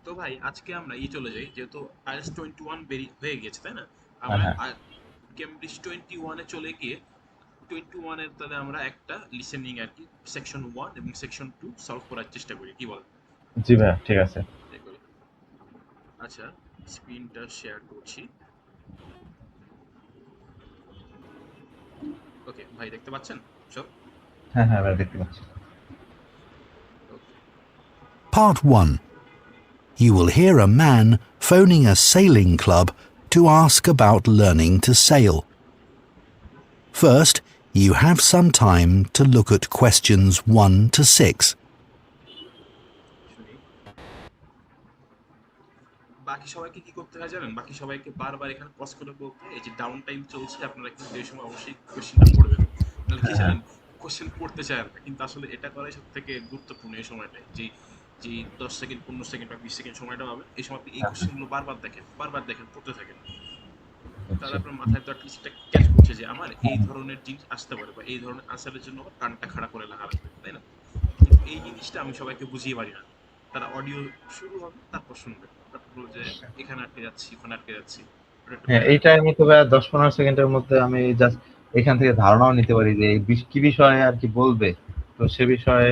তো ভাই আজকে আমরা চলে যাই, যেহেতু আইএলটিএস 21 হয়ে গেছে তাই না? হ্যাঁ আমরা হ্যাঁ কেমব্রিজ 21-এ চলে গিয়ে 21-এর তাহলে আমরা একটা লিসেনিং আর কি সেকশন 1 এবং সেকশন 2 সলভ করার চেষ্টা করি, কি বলেন? জি ভাইয়া ঠিক আছে। তাই করি। আচ্ছা, স্ক্রিনটা শেয়ার করছি। ওকে ভাই, দেখতে পাচ্ছেন সব? হ্যাঁ হ্যাঁ ভাইয়া দেখতে পাচ্ছি। ওকে। Part 1. You will hear a man phoning a sailing club to ask about learning to sail. First, you have some time to look at questions 1 to 6. শুনি। বাকি সবাইকে কি করতে হয় জানেন? বাকি সবাইকে বারবার এখানে পজ করে বলতে হয়, এই যে ডাউন টাইম চলছে, আপনারা কিন্তু এই সময় অবশ্যই কোশ্চেনটা পড়বেন। নাহলে কি হ্যাঁ হ্যাঁ জানেন, কোশ্চেন পড়তে চায় না, কিন্তু আসলে এটা করাই সব থেকে গুরুত্বপূর্ণ এই সময়টায়। যে যে 10 সেকেন্ড, 15 সেকেন্ড বা 20 সেকেন্ড সময়টা পাবেন, এই সময় আপনি এই হ্যাঁ হ্যাঁ, কোশ্চেনগুলো বারবার দেখেন, পড়তে থাকেন। তাহলে বুঝছি। আপনার মাথায় তো অ্যাটলিস্ট এটা ক্যাচ করছে যে আমার এই হ্যাঁ ধরনের জিনিস আসতে পারে, বা এই ধরনের আনসারের জন্য আমার কানটা খাড়া করে লাগা লাগবে, তাই না? কিন্তু এই জিনিসটা আমি সবাইকে বুঝিয়ে পারি না। তারা অডিও শুরু হবে, তারপর শুনবে, তারপর বলবে যে এখানে আটকে যাচ্ছি, ওখানে আটকে যাচ্ছি। ওটা একটু হ্যাঁ, প্যারা। এইটা আমি তো ভাইয়া 10-15 সেকেন্ডের মধ্যে আমি জাস্ট এখান থেকে ধারণাও নিতে পারি যে এই কি বিষয়ে আর কি বলবে। তো সে বিষয়ে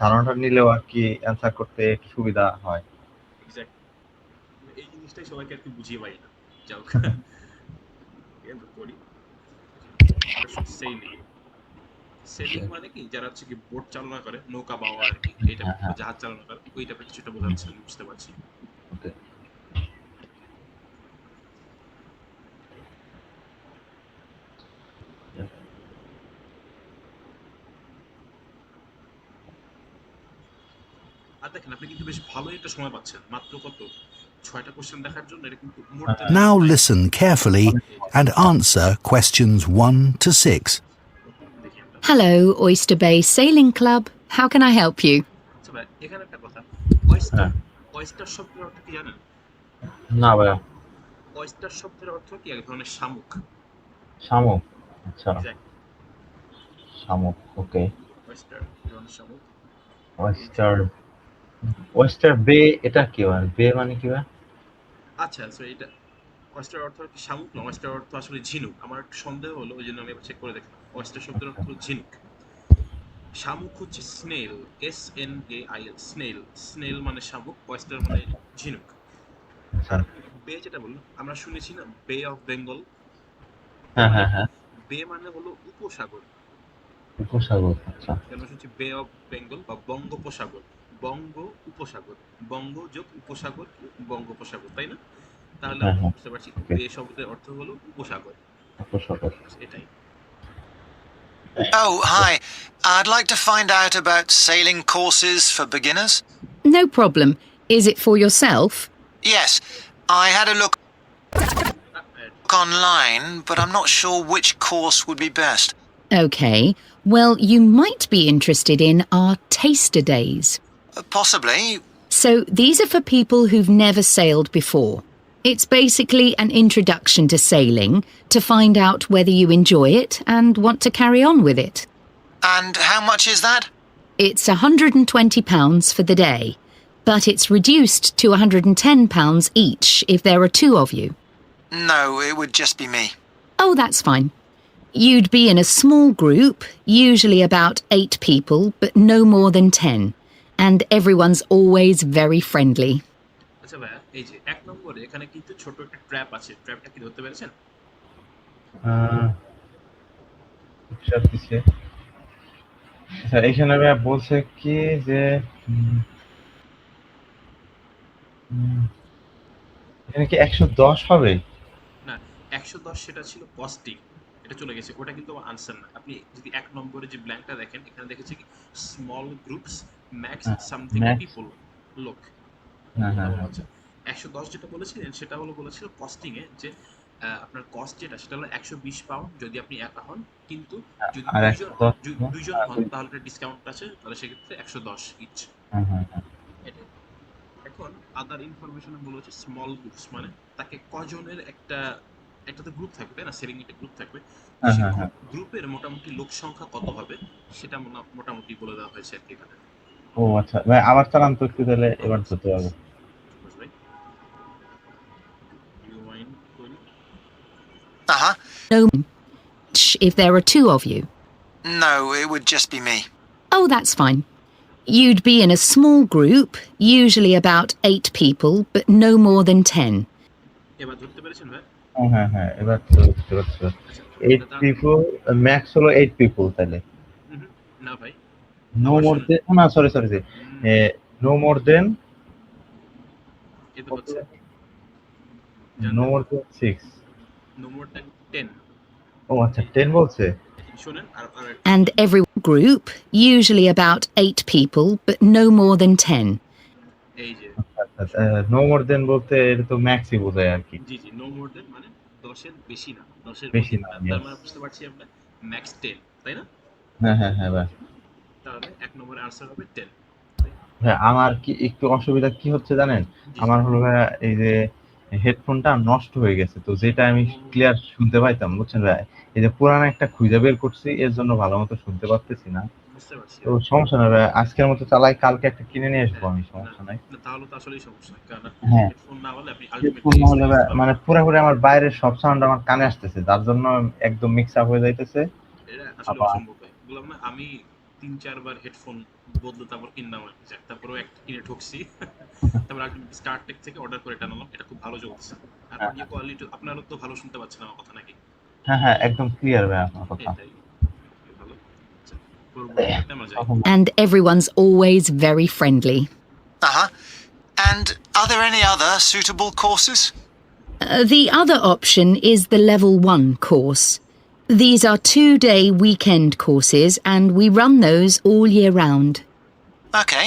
ধারণাটা নিলেও আর কি অ্যান্সার করতে একটু সুবিধা হয়। এক্স্যাক্টলি। এই জিনিসটাই সবাইকে আর কি বুঝিয়ে পারি না। যাও, কিন্তু করি। সেইলিং। সেলিং মানে কি, যারা হচ্ছে কি বোট চালনা করে, নৌকা বাওয়া আর কি, এইটা হ্যাঁ হ্যাঁ জাহাজ চালনা করে, ওই টাইপের কিছুটা হুম, বোঝাচ্ছে, আমি বুঝতে পারছি। ওকে। আর দেখেন, আপনি কিন্তু বেশ ভালোই একটা সময় পাচ্ছেন, মাত্র কত 6টা কোশ্চেন দেখার জন্য। এটা কিন্তু মোর হ্যাঁ দেন হ্যাঁ Now enough time. listen carefully অনেক এই যে and answer questions 1 to 6. দেখি আমরা। Hello, Oyster Bay Sailing Club. How can I help you? আচ্ছা ভাই, এখানে একটা কথা। হ্যাঁ। অয়েস্টার, অয়েস্টার শব্দের অর্থ কি জানেন? না ভাইয়া, অয়েস্টার শব্দের অর্থ কি এক ধরনের শামুক। শামুক। আচ্ছা, এক্স্যাক্টলি। শামুক। ওকে। অয়েস্টার এক ধরনের শামুক। এই যে, ওয়েস্টার ওয়েস্টার বে এটা কি ভাই? বে মানে কি ভাই? আচ্ছা সো এটা অয়েস্টার অর্থ কি শামুক না, অয়েস্টার অর্থ আসলে ঝিনুক। আমার একটু সন্দেহ হলো, ওই জন্য আমি চেক করে দেখলাম। অয়েস্টার শব্দের অর্থ আচ্ছা হলো ঝিনুক। শামুক হচ্ছে স্নেল, SNAIL, স্নেল। স্নেল মানে শামুক, অয়েস্টার মানে ঝিনুক। আচ্ছা। আর বে যেটা বললাম, আমরা শুনেছি না বে অফ বেঙ্গল, তার হ্যাঁ মানে হ্যাঁ কি? হ্যাঁ, বে মানে হলো উপসাগর। উপসাগর। আচ্ছা। আমরা শুনছি বে অফ বেঙ্গল বা বঙ্গোপসাগর। বঙ্গ উপসাগর, বঙ্গ যোগ উপসাগর কি বঙ্গোপসাগর, তাই না? তাহলে হ্যাঁ আমরা হ্যাঁ, বুঝতে পারছি ওকে। বে শব্দের অর্থ হলো উপসাগর। উপসাগর। এটাই। Oh, hi. I'd like to find out about sailing courses for beginners. No problem. Is it for yourself? Yes, I had a look ah, online, but I'm not sure which course would be best. Okay. Well, you might be interested in our taster days. Possibly. So, these are for people who've never sailed before. It's basically an introduction to sailing to find out whether you enjoy it and want to carry on with it. And how much is that? It's £120 for the day, but it's reduced to £110 each if there are two of you. No, it would just be me. Oh, that's fine. You'd be in a small group, usually about 8 people, but no more than 10. And everyone's always very friendly. আচ্ছা ভাইয়া, এই যে 1 নম্বরে এখানে কিন্তু ছোট একটা trap আছে, ট্র্যাপটা কি ধরতে পেরেছেন? আহ, দিচ্ছে। আচ্ছা, এখানে ভাইয়া বলছে কি যে উম, উম, এখানে কি 110 হবে? না, 110 সেটা ছিল কস্টিং, এটা চলে গেছে, ওটা কিন্তু আনসার না। আপনি যদি 1 নম্বরে যে ব্ল্যাঙ্কটা দেখেন, এখানে দেখেছি কি স্মল গ্রুপস, ম্যাক্স হ্যাঁ, সামথিং ম্যাক্স। পিপল, লোক, হ্যাঁ কথা হ্যাঁ বলা হ্যাঁ। হচ্ছে। 110 যেটা বলেছিলেন সেটা হলো বলেছিল কস্টিং এ, যে আপনার কস্ট যেটা সেটা হলো 120 পাউন্ড যদি আপনি একা হন, কিন্তু যদি আর দুইজন 110 দুইজন হ্যাঁ, হন তাহলে একটা ডিসকাউন্ট আছে, তাহলে সেক্ষেত্রে 110 ইচ। হ্যাঁ হ্যাঁ হ্যাঁ। এটাই। এখন আদার ইনফরমেশন বলা হচ্ছে স্মল গ্রুপস, মানে তাকে কজনের একটা একটা তো গ্রুপ থাকবে, তাই না? সেলিং একটা গ্রুপ থাকবে, তো হ্যাঁ সেই হ্যাঁ হ্যাঁ। গ্রুপের মোটামুটি লোক সংখ্যা কত হবে সেটা মোটামুটি বলে দেওয়া হয়েছে আর কি এখানে। ও আচ্ছা ভাই, আবার চালান তো একটু, তাহলে এবার ধরতে পারবো। Uh-huh. If there are two of you. No, it would just be me. Oh, that's fine. You'd be in a small group, usually about 8 people, but no more than 10. এবার ধরতে পেরেছেন ভাই? হ্যাঁ হ্যাঁ এবার তো বুঝতে পারছি। আচ্ছা, 8 people, ম্যাক্স হলো 8 people তাহলে। হুম, না ভাই, নো আবার মোর শোনেন। দেন, না সরি সরি নো মোর দেন এই তো হচ্ছে নো মোর দেন 6। no more than 10 ও আচ্ছা 10 বলছে। শোনেন আর And every group, usually about 8 people, but no more than 10. এই যে নো মোর দেন বলতে এটা তো ম্যাক্সই বোঝায় আর কি। জি no more than মানে 10 এর বেশি না, 10 এর বেশি না, তার yes. মানে বুঝতে পারছি আমরা ম্যাক্স 10, তাই না? হ্যাঁ ভাই। তাহলে 1 নম্বরের আনসার হবে 10। ভাই আমার কি একটু অসুবিধা কি হচ্ছে জানেন? আমার হলো ভাইয়া এই যে হেডফোনটা নষ্ট হয়ে গেছে, তো যেটা আমি ক্লিয়ার শুনতে পাইতাম, বুঝছেন ভাই? এই যে পুরানো একটা খুঁজে বের করছি, এর জন্য ভালো মতো শুনতে পারতেছি না। বুঝতে পারছি। তো সমস্যা নাই ভাই, আজকের মতো চালাই, কালকে একটা কিনে নিয়ে আসবো আমি, সমস্যা নাই। না তাহলে তো আসলেই সমস্যা, কারণ হ্যাঁ। হেডফোন না হলে আপনি হেডফোন না হলে ভাই, মানে পুরোপুরি আমার বাইরের সব সাউন্ড আমার কানে আসতেছে, যার জন্য একদম মিক্স আপ হয়ে যাইতেছে। এটা আসলে আবার অসম্ভব ভাই। বললাম না আমি 3-4 বার হেডফোন বদলে তারপর কিনলাম আর কি। যাক, তারপরেও একটা কিনে ঠকছি। তারপর আলটিমেটলি স্টারটেক থেকে অর্ডার করে এটা আনলাম। এটা খুব ভালো চলতেছে। আর অডিও কোয়ালিটি আপনারা তো ভালো শুনতে পাচ্ছেন আমার কথা নাকি? হ্যাঁ একদম ক্লিয়ার ভাই আপনার কথা। এটাই ভালো। আচ্ছা, পরবর্তীতে আমরা যাই। And everyone's always very friendly. Uh-huh. And are there any other suitable courses? The other option is the Level 1 course. These are 2-day weekend courses, and we run those all year round. Okay.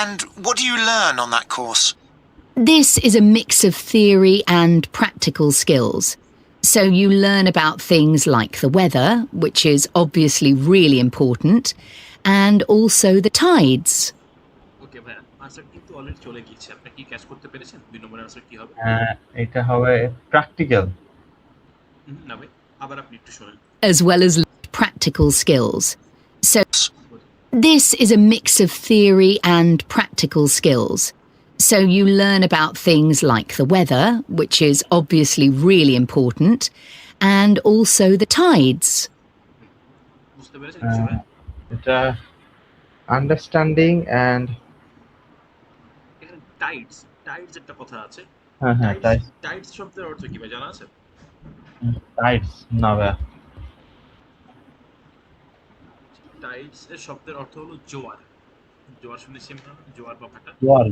And what do you learn on that course? This is a mix of theory and practical skills. So you learn about things like the weather, which is obviously really important, and also the tides. ওকে ভাই, answer কিন্তু already চলে গিয়েছে। আপনি কি catch করতে পেরেছেন? 2 নম্বরের answer কি হবে? এটা হবে প্র্যাকটিক্যাল। না ভাই, আবার আপনি একটু শুনেন। As well as practical skills. So this is a mix of theory and practical skills. So you learn about things like the weather, which is obviously really important, and also the tides. বুঝতে পেরেছেন কিছু ভাই? এটা understanding and এখানে Tides একটা কথা আছে। হ্যাঁ টাইডস শব্দের অর্থ কি ভাই জানা আছে? টাইডস না ভাই। টাইডস এর শব্দের অর্থ হলো জোয়ার। জোয়ার শুনেছেন না? জোয়ার বা ভাটা।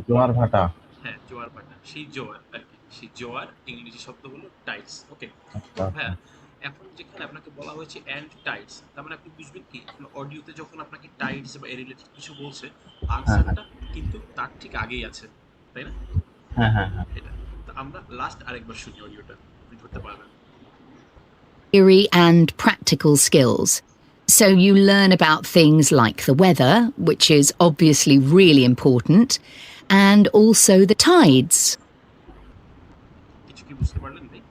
জোয়ার ভাটা। হ্যাঁ, জোয়ার ভাটা। সেই জোয়ার আর কি। সেই জোয়ার ইংরেজি শব্দ হলো টাইডস। ওকে। হ্যাঁ, এখন যেখানে আপনাকে বলা হয়েছে এন্ড টাইডস, তার মানে আপনি বুঝবেন কি অডিওতে যখন আপনাকে টাইডস বা এর রিলেটেড কিছু বলছে, আনসারটা কিন্তু তার ঠিক আগেই আছে, তাই না? হ্যাঁ এটা তো আমরা লাস্ট আরেকবার শুনি অডিওটা, আপনি ধরতে পারবেন। Theory and practical skills. So you learn about things like the weather, which is obviously really important, and also the tides. কিছু কি বুঝতে পারলেন ভাই?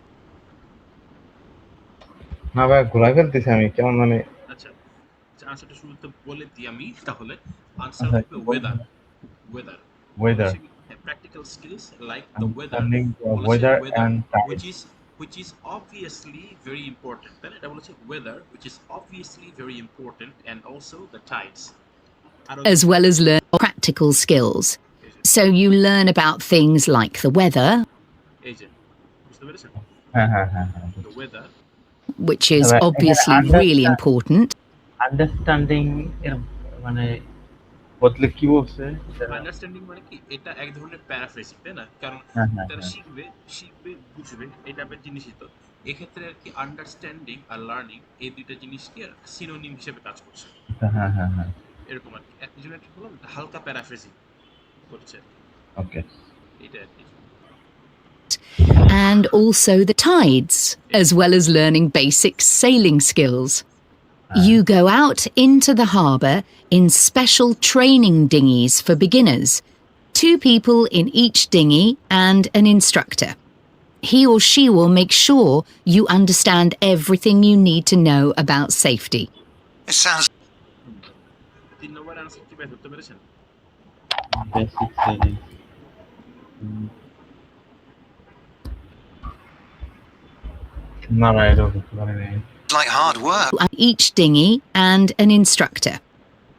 না ভাই, ঘোরা ফেলতেছি আমি, কেমন মানে। আচ্ছা, আনসারটা শুরুতে বলে দিই আমি তাহলে। আনসার হবে weather. Practical skills like the weather, and which is obviously very important. Then এটা বলেছে weather, which is obviously very important, and also the tides. As well as learn practical skills. So you learn about things like the weather, এই যে বুঝতে পেরেছেন? হ্যাঁ The weather, which is obviously really important. Understanding এর মানে বদলে কি বলছে? আন্ডারস্ট্যান্ডিং মানে কি এটা এক ধরনের প্যারাফ্রেজিং, তাই না? কারণ তারা শিখবে বুঝবে এই টাইপের জিনিসই তো। এক্ষেত্রে আর কি আন্ডারস্ট্যান্ডিং আর লার্নিং এই দুইটা জিনিসকে সিনোনিম হিসেবে কাজ করছে। হ্যাঁ এরকম আর কি। এই জন্য একটা বললাম হালকা প্যারাফ্রেজিং করছে। ওকে। এটা আর কি। And also the tides, as well as learning basic sailing skills. You go out into the harbour in special training dinghies for beginners, 2 people in each dinghy and an instructor. He or she will make sure you understand everything you need to know about safety. It sounds 3 number answer কি ভাই ধরতে পেরেছেন? Basic selling. না না, এটাও করতে পারি নাই। Like hard work. on each dinghy and an instructor.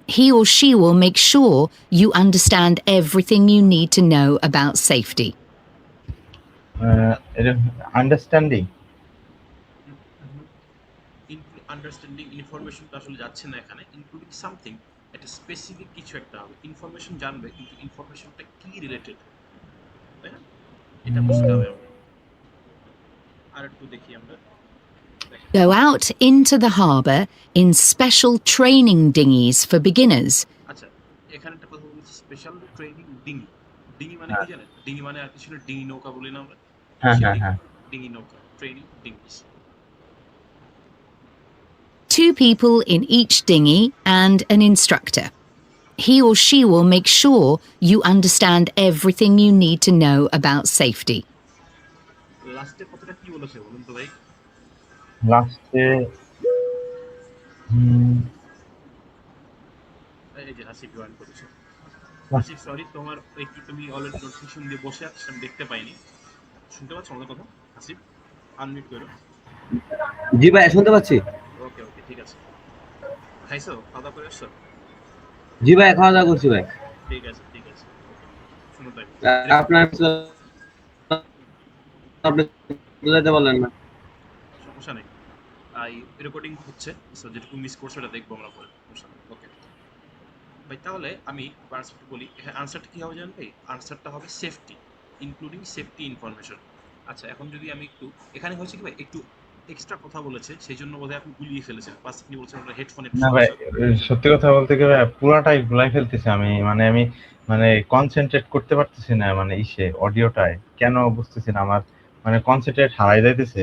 He or she will make sure you understand everything you need to know about safety. এটা আন্ডারস্ট্যান্ডিং। আন্ডারস্ট্যান্ডিং ইনফরমেশনটা আসলে যাচ্ছে না এখানে, ইনক্লুডিং সামথিং, একটা স্পেসিফিক কিছু একটা হবে। ইনফরমেশন জানবে কিন্তু ইনফরমেশনটা কি রিলেটেড, তাই না? এটা বুঝতে হবে আমরা। আর একটু দেখি আমরা। Go out into the harbour in special training dinghies for beginners. আচ্ছা, এখানে একটা কথা বলছি, স্পেশাল ট্রেনিং ডিঙি। ডিঙি মানে কি জানেন? ডিঙি মানে আর কিছু না, ডিঙি নৌকা বলি না আমরা? হ্যাঁ সে হ্যাঁ হ্যাঁ। ডিঙি নৌকা, training ডিঙিস। 2 people in each dinghy and an instructor. He or she will make sure you understand everything you need to know about safety. লাস্টের কথাটা কি বলেছে বলুন তো ভাই? লাস্টে এই যে হাসিব জয়েন করেছে। হাসিব সরি, তোমার একটু তুমি অলরেডি নোটিফিকেশন দিয়ে বসে আছিস, আমি দেখতে পাইনি। শুনতে পাচ্ছ আমাদের কথা? হাসিব আনমিউট করো। জি ভাই, শুনতে পাচ্ছি। ওকে ওকে, ঠিক আছে। খাইছো? খাওয়া দাওয়া করে আসছো? জি ভাই, খাওয়া দাওয়া করছি ভাই। ঠিক আছে ঠিক আছে, শুনো তাই। আপনার আপনি বুঝাইতে পারলেন না। সমস্যা নেই, এই রেকর্ডিং হচ্ছে, সো যেটুকু মিস করছো এটা দেখবো আমরা পরে, সমস্যা নেই। ওকে ভাই, তাহলে আমি আনসারটা বলি। এখানে আনসারটা কি হবে জানেন ভাই? আনসারটা হবে সেফটি, ইনক্লুডিং সেফটি ইনফরমেশন। আচ্ছা, এখন যদি আমি একটু, এখানে হয়েছে কি ভাই, একটু এক্সট্রা কথা বলেছে, সেই জন্য বোধহয় আপনি গুলিয়ে ফেলেছেন। প্লাস আপনি বলছেন আপনার হেডফোনের না ভাই, সমস্যা। সত্যি কথা বলতে কি ভাই, পুরাটাই ভুলাই ফেলতেছি আমি। আমি কনসেন্ট্রেট করতে পারতেছি না, অডিওটায় কেন বুঝতেছি না। আমার কনসেন্ট্রেট হারাই যাইতেছে।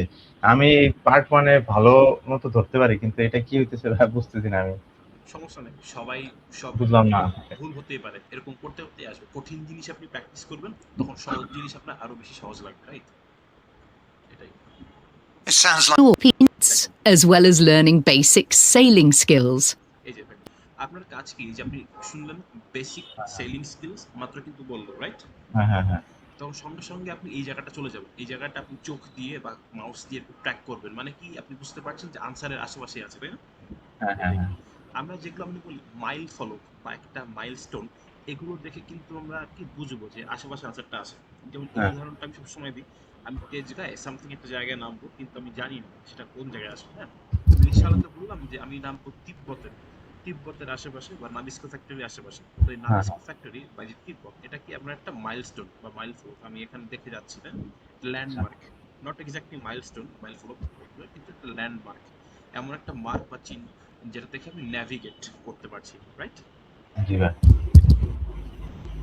আমি পার্ট 1 ভালো মতো ধরতে পারি, কিন্তু এটা কি হইতেছে ভাই বুঝতেছি না আমি। সমস্যা নেই, সবাই সব বুঝলাম না। ভুল হতেই পারে, এরকম করতে করতে আসবে। কঠিন জিনিস আপনি প্র্যাকটিস করবেন, তখন সহজ জিনিস আপনার আরো বেশি সহজ লাগবে, রাইট? এটাই। It sounds like Your peanuts, as well as learning basic sailing skills. এই যে ভাই, আপনার কাজ কি? যে আপনি শুনলেন বেসিক সেলিং স্কিলস মাত্র কিন্তু বললো, রাইট? হ্যাঁ হ্যাঁ হ্যাঁ তখন সঙ্গে সঙ্গে আপনি এই জায়গাটা চলে যাবেন। এই জায়গাটা আপনি চোখ দিয়ে বা মাউস দিয়ে একটু ট্র্যাক করবেন। মানে কি, আপনি বুঝতে পারছেন যে আনসারের আশেপাশে আছে, তাই না? হ্যাঁ হ্যাঁ হ্যাঁ। আমরা যেগুলো আপনি বলি মাইল ফলো বা একটা মাইলস্টোন, এগুলো দেখে কিন্তু আমরা আর কি বুঝবো যে আশেপাশে আনসারটা আছে। যেমন এই হ্যাঁ। উদাহরণটা আমি সবসময় দিই। আমি তেজগাঁয়ে সামথিং একটা জায়গায় নামবো, কিন্তু আমি জানি না সেটা কোন জায়গায় আসবে। হ্যাঁ, রিক্সাওয়ালাকে বললাম যে আমি নামবো তিব্বতের। তিব্বতের আশেপাশে বা নাবিস্কো ফ্যাক্টরির আশেপাশে। তো এই হ্যাঁ, নাবিস্কো ফ্যাক্টরি বা যে তিব্বত, এটা কি আপনার একটা মাইলস্টোন বা মাইল ফলো। আমি এখানে দেখে যাচ্ছি, তাই না? Landmark, not exactly milestone, mile follow, কিন্তু একটা ল্যান্ডমার্ক, এমন একটা মার্ক বা চিহ্ন যেটা দেখে আমি ন্যাভিগেট করতে পারছি, রাইট? জি ভাই।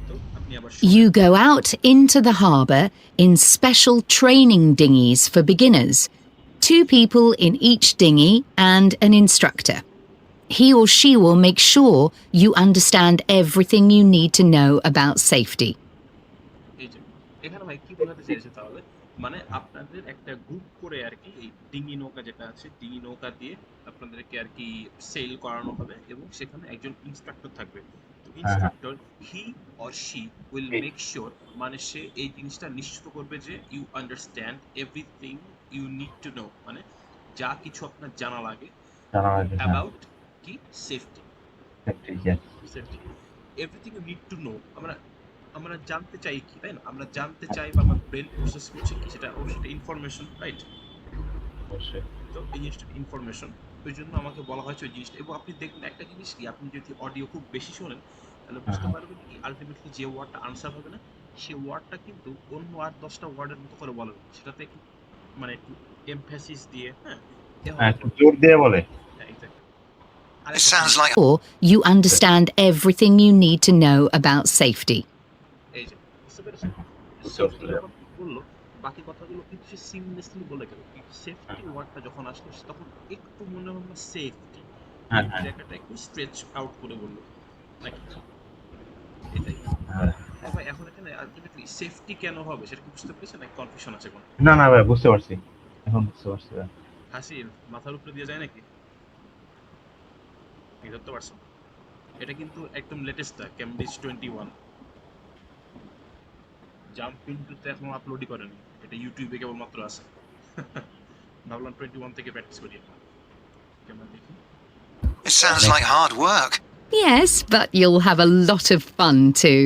তো আপনি আবার You go out into the harbour in special training dinghies for beginners. 2 people in each dinghy and an instructor. He or she will make sure you understand everything you need to know about safety. এই যে এখানে ভাই কি বোঝাতে চেয়েছে তাহলে? মানে আপনাদের একটা গ্রুপ করে আর কি, এই ডিঙি নৌকা যেটা আছে, ডিঙি নৌকা দিয়ে আপনাদেরকে আর কি সেল করানো হবে, এবং সেখানে একজন ইন্সট্রাক্টর থাকবে। তো হ্যাঁ হ্যাঁ। Instructor he or she will make sure, মানে সে এই জিনিসটা নিশ্চিত করবে যে you understand everything you need to know, মানে যা কিছু আপনার জানা লাগে জানা আছে, হ্যাঁ। অ্যাবাউট কি সেফটি। ঠিক আছে। Safety, everything you need to know. আমরা আমরা জানতে চাই কি, তাই না? আমরা জানতে চাই বা আমার ব্রেন প্রসেস করছে কি, সেটা সেটা ইনফরমেশন, রাইট? অবশ্যই। তো এই জিনিসটা ইনফরমেশন, ওই জন্য আমাকে বলা হয়েছে ওই জিনিসটা। এবং আপনি দেখবেন একটা জিনিস কি, আপনি যদি অডিও খুব বেশি শোনেন, তাহলে বুঝতে হ্যাঁ। পারবেন কি আলটিমেটলি যে ওয়ার্ডটা আনসার হবে না, সেই ওয়ার্ডটা কিন্তু অন্য 8-10টা ওয়ার্ডের মতো করে বলে না। সেটাতে একটু একটু এমফ্যাসিস দিয়ে, হ্যাঁ, হ্যাঁ, একটু জোর দিয়ে বলে। হ্যাঁ, exactly. it sounds like Or you understand everything you need to know about safety. এই যে বুঝতে পেরেছেন, সেফটি যখন বললো, বাকি কথাগুলো কিন্তু সে সিমলেসলি বলে গেল, কিন্তু সেফটি ওয়ার্ডটা যখন আসলো তখন একটু মনে হলো সেফটি, হ্যাঁ এই হ্যাঁ জায়গাটা একটু স্ট্রেচ আউট করে বললো, নাকি? এটাই। হ্যাঁ। তো ভাই, এখন এখানে আলটিমেটলি সেফটি কেন হবে সেটা কি বুঝতে পেরেছেন, নাকি কনফিউশন আছে কোনো? না না ভাই, বুঝতে পারছি, এখন বুঝতে পারছি ভাই। হাসি মাথার উপরে দিয়ে যায় নাকি? কি ধরতে পারছো? এটা কিন্তু একদম লেটেস্টটা, ক্যামব্রিজ 21। জাম্প ইনটুতে এখন আপলোডই করেনি, এটা ইউটিউবে কেবলমাত্র আছে। ভাবলাম 21 থেকে প্র্যাকটিস করি আমরা। কেমন দেখি? It sounds like hard work. Yes, but you'll have a lot of fun too.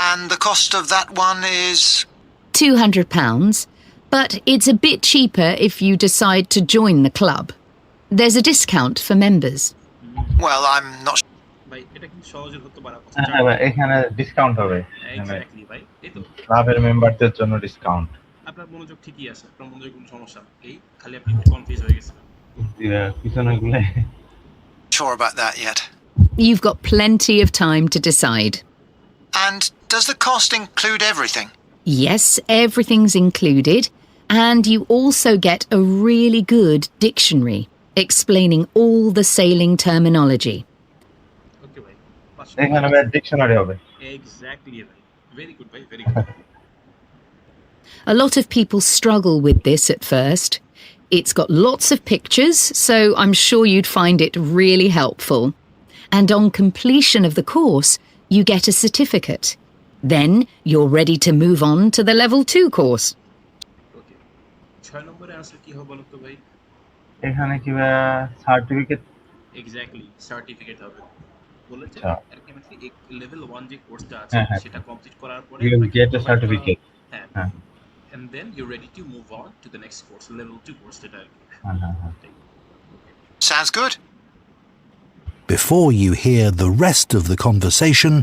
And the cost of that one is. £200, but it's a bit cheaper if you decide to join the club. There's a discount for members. Well, I'm not. ভাই এটা কিন্তু সহজে হতে পারে। হ্যাঁ ভাই, এখানে discount হবে, এক্স্যাক্টলি ভাই, এই তো ক্লাবের মেম্বারদের জন্য ডিসকাউন্ট। আপনার মনোযোগ ঠিকই আছে, আপনার মনোযোগ কোনো সমস্যা নেই, এই খালি আপনি একটু কনফিউজ হয়ে গেছেন। পিছনে গুলো Sure about that yet. You've got plenty of time to decide. And does the cost include everything? Yes, everything's included, and you also get a really good dictionary explaining all the sailing terminology. ওকে ভাই, এখানে ভাই dictionary হবে। Exactly ভাই, very good ভাই, very good. A lot of people struggle with this at first. It's got lots of pictures, so I'm sure you'd find it really helpful. And on completion of the course, you get a certificate. Then you're ready to move on to the level 2 course. ওকে, 6 নম্বরে answer কি হবে বলো তো ভাই? এখানে কি ভাই certificate? Exactly, certificate হবে। বলেছে আচ্ছা। আলটিমেটলি লেভেল 1 যে কোর্সটা আছে হ্যাঁ, হ্যাঁ। সেটা কমপ্লিট করার পরে You will get a certificate. হ্যাঁ, হ্যাঁ and then you're ready to move on to the next course, level 2 course যেটা আর কি। হ্যাঁ হ্যাঁ। Sounds good. Before you hear the rest of the conversation,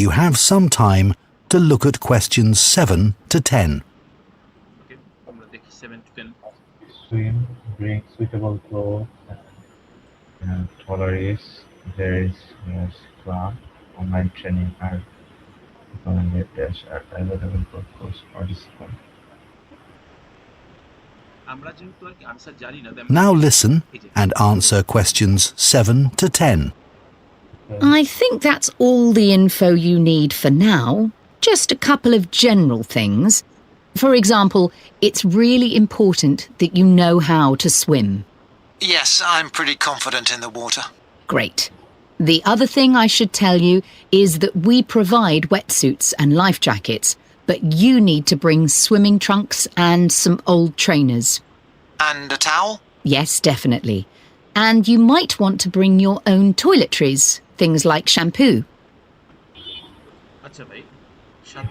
you have some time to look at questions 7 to 10. ওকে, আমরা দেখি 7 to 10। Swim, bring suitable clothes, and tolerance. There is no club, online training, and economic tests are available for course participants. আমরা যেহেতু আর কি answer জানি না, তাই Now listen and answer questions 7 to 10. I think that's all the info you need for now. Just a couple of general things. For example, it's really important that you know how to swim. Yes, I'm pretty confident in the water. Great. The other thing I should tell you is that we provide wetsuits and life jackets, but you need to bring swimming trunks and some old trainers. And a towel? Yes, definitely. And you might want to bring your own toiletries, things like shampoo. আচ্ছা ভাই,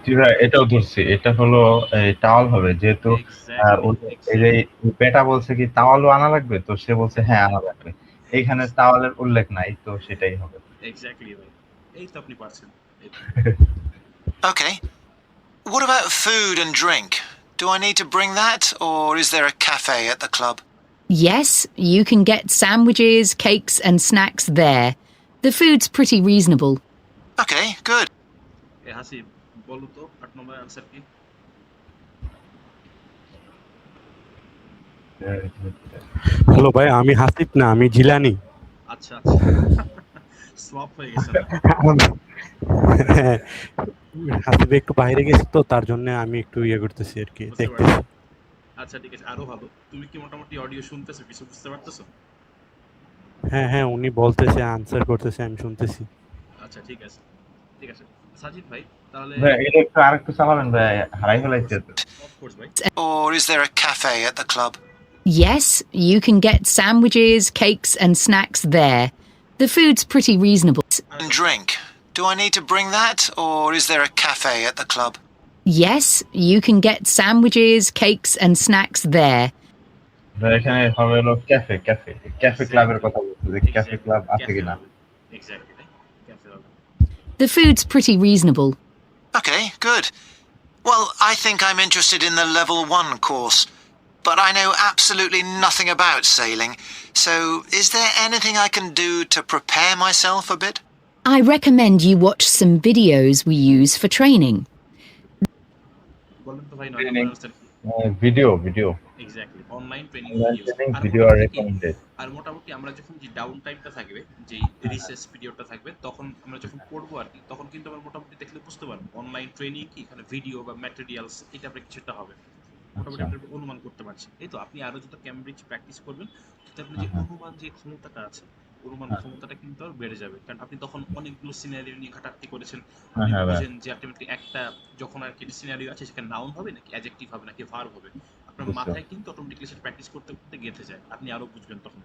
জি ভাই, এটাও ধরছি, এটা হলো towel হবে, যেহেতু এই যে বেটা বলছে কি টাওয়ালও আনা লাগবে, তো সে বলছে হ্যাঁ আনা লাগবে। এইখানে টাওয়ালের উল্লেখ নাই, তো সেটাই হবে। এক্স্যাক্টলি ভাই, এই তো আপনি পারছেন। Okay. What about food and drink? Do I need to bring that, or is there a cafe at the club? Yes, you can get sandwiches, cakes, and snacks there. The food's pretty reasonable. Okay, good. এ হাসিব, বলো তো 8 নম্বরের answer কি? Hello ভাই, আমি হাসিব না, আমি জিলানি। আচ্ছা আচ্ছা, সোয়াপ হয়ে গেছে না? হাসিব একটু বাইরে গেছে তো, তার জন্য আমি একটু ইয়ে করতেছি আর কি, বুঝতে দেখতেছি। পারছি। আচ্ছা ঠিক আছে, আরো ভালো। তুমি কি মোটামুটি অডিও শুনতেছো, কিছু বুঝতে পারতেছো? হ্যাঁ হ্যাঁ, উনি বলতেছে, আনসার করতেছে, আমি শুনতেছি। আচ্ছা ঠিক আছে, ঠিক আছে। সাজিদ ভাই, তাহলে ভাই এটা একটু আরেকটু চালাবেন ভাই, হারাই ফেলাইছে তো। অফ কোর্স ভাই। Or is there a cafe at the club? Yes, you can get sandwiches, cakes, and snacks there. The food's pretty reasonable. And drink. Do I need to bring that, or is there a cafe at the club? Yes, you can get sandwiches, cakes, and snacks there. ভাই এখানে হবে হলো cafe ক্লাবের কথা বলছে, যে cafe club আছে কিনা। এক্স্যাক্টলি ভাই, ক্যাফে হবে। The food's pretty reasonable. Okay, good. Well, I think I'm interested in the level 1 course, but I know absolutely nothing about sailing. So, is there anything I can do to prepare myself a bit? I recommend you watch some videos we use for training. বলেন তো ভাই 9 নম্বরের answer কি? Video exactly, online training video আর recommended. আর মোটামুটি আমরা যখন যে ডাউন টাইমটা থাকবে, যে রিসেস পিরিয়ডটা থাকবে, তখন আমরা যখন পড়বো আর কি, তখন কিন্তু আমরা মোটামুটি দেখলে বুঝতে পারবো অনলাইন ট্রেনিং কি, এখানে ভিডিও বা ম্যাটেরিয়ালস এটা আমরা কিছুটা হবে, মোটামুটি আমরা অনুমান করতে পারছি। এই তো আপনি আরো যত ক্যামব্রিজ প্র্যাকটিস করবেন, তত আপনি যে অনুমান যে ক্ষমতাটা আছে, অনুমান ক্ষমতাটা কিন্তু আর বেড়ে যাবে, কারণ আপনি তখন অনেকগুলো সিনারিও নিয়ে ঘাটাঘাটি করেছেন। আপনি বুঝেন যে আলটিমেটলি একটা যখন আর কি সিনারিও আছে, সেখানে নাউন হবে নাকি অ্যাডজেক্টিভ হবে নাকি ভার্ব হবে, আপনার আপনার বুঝতে মাথায় কিন্তু অটোমেটিক্যালি সেটা প্র্যাকটিস করতে করতে গেঁথে যায়, আপনি আরো বুঝবেন তখন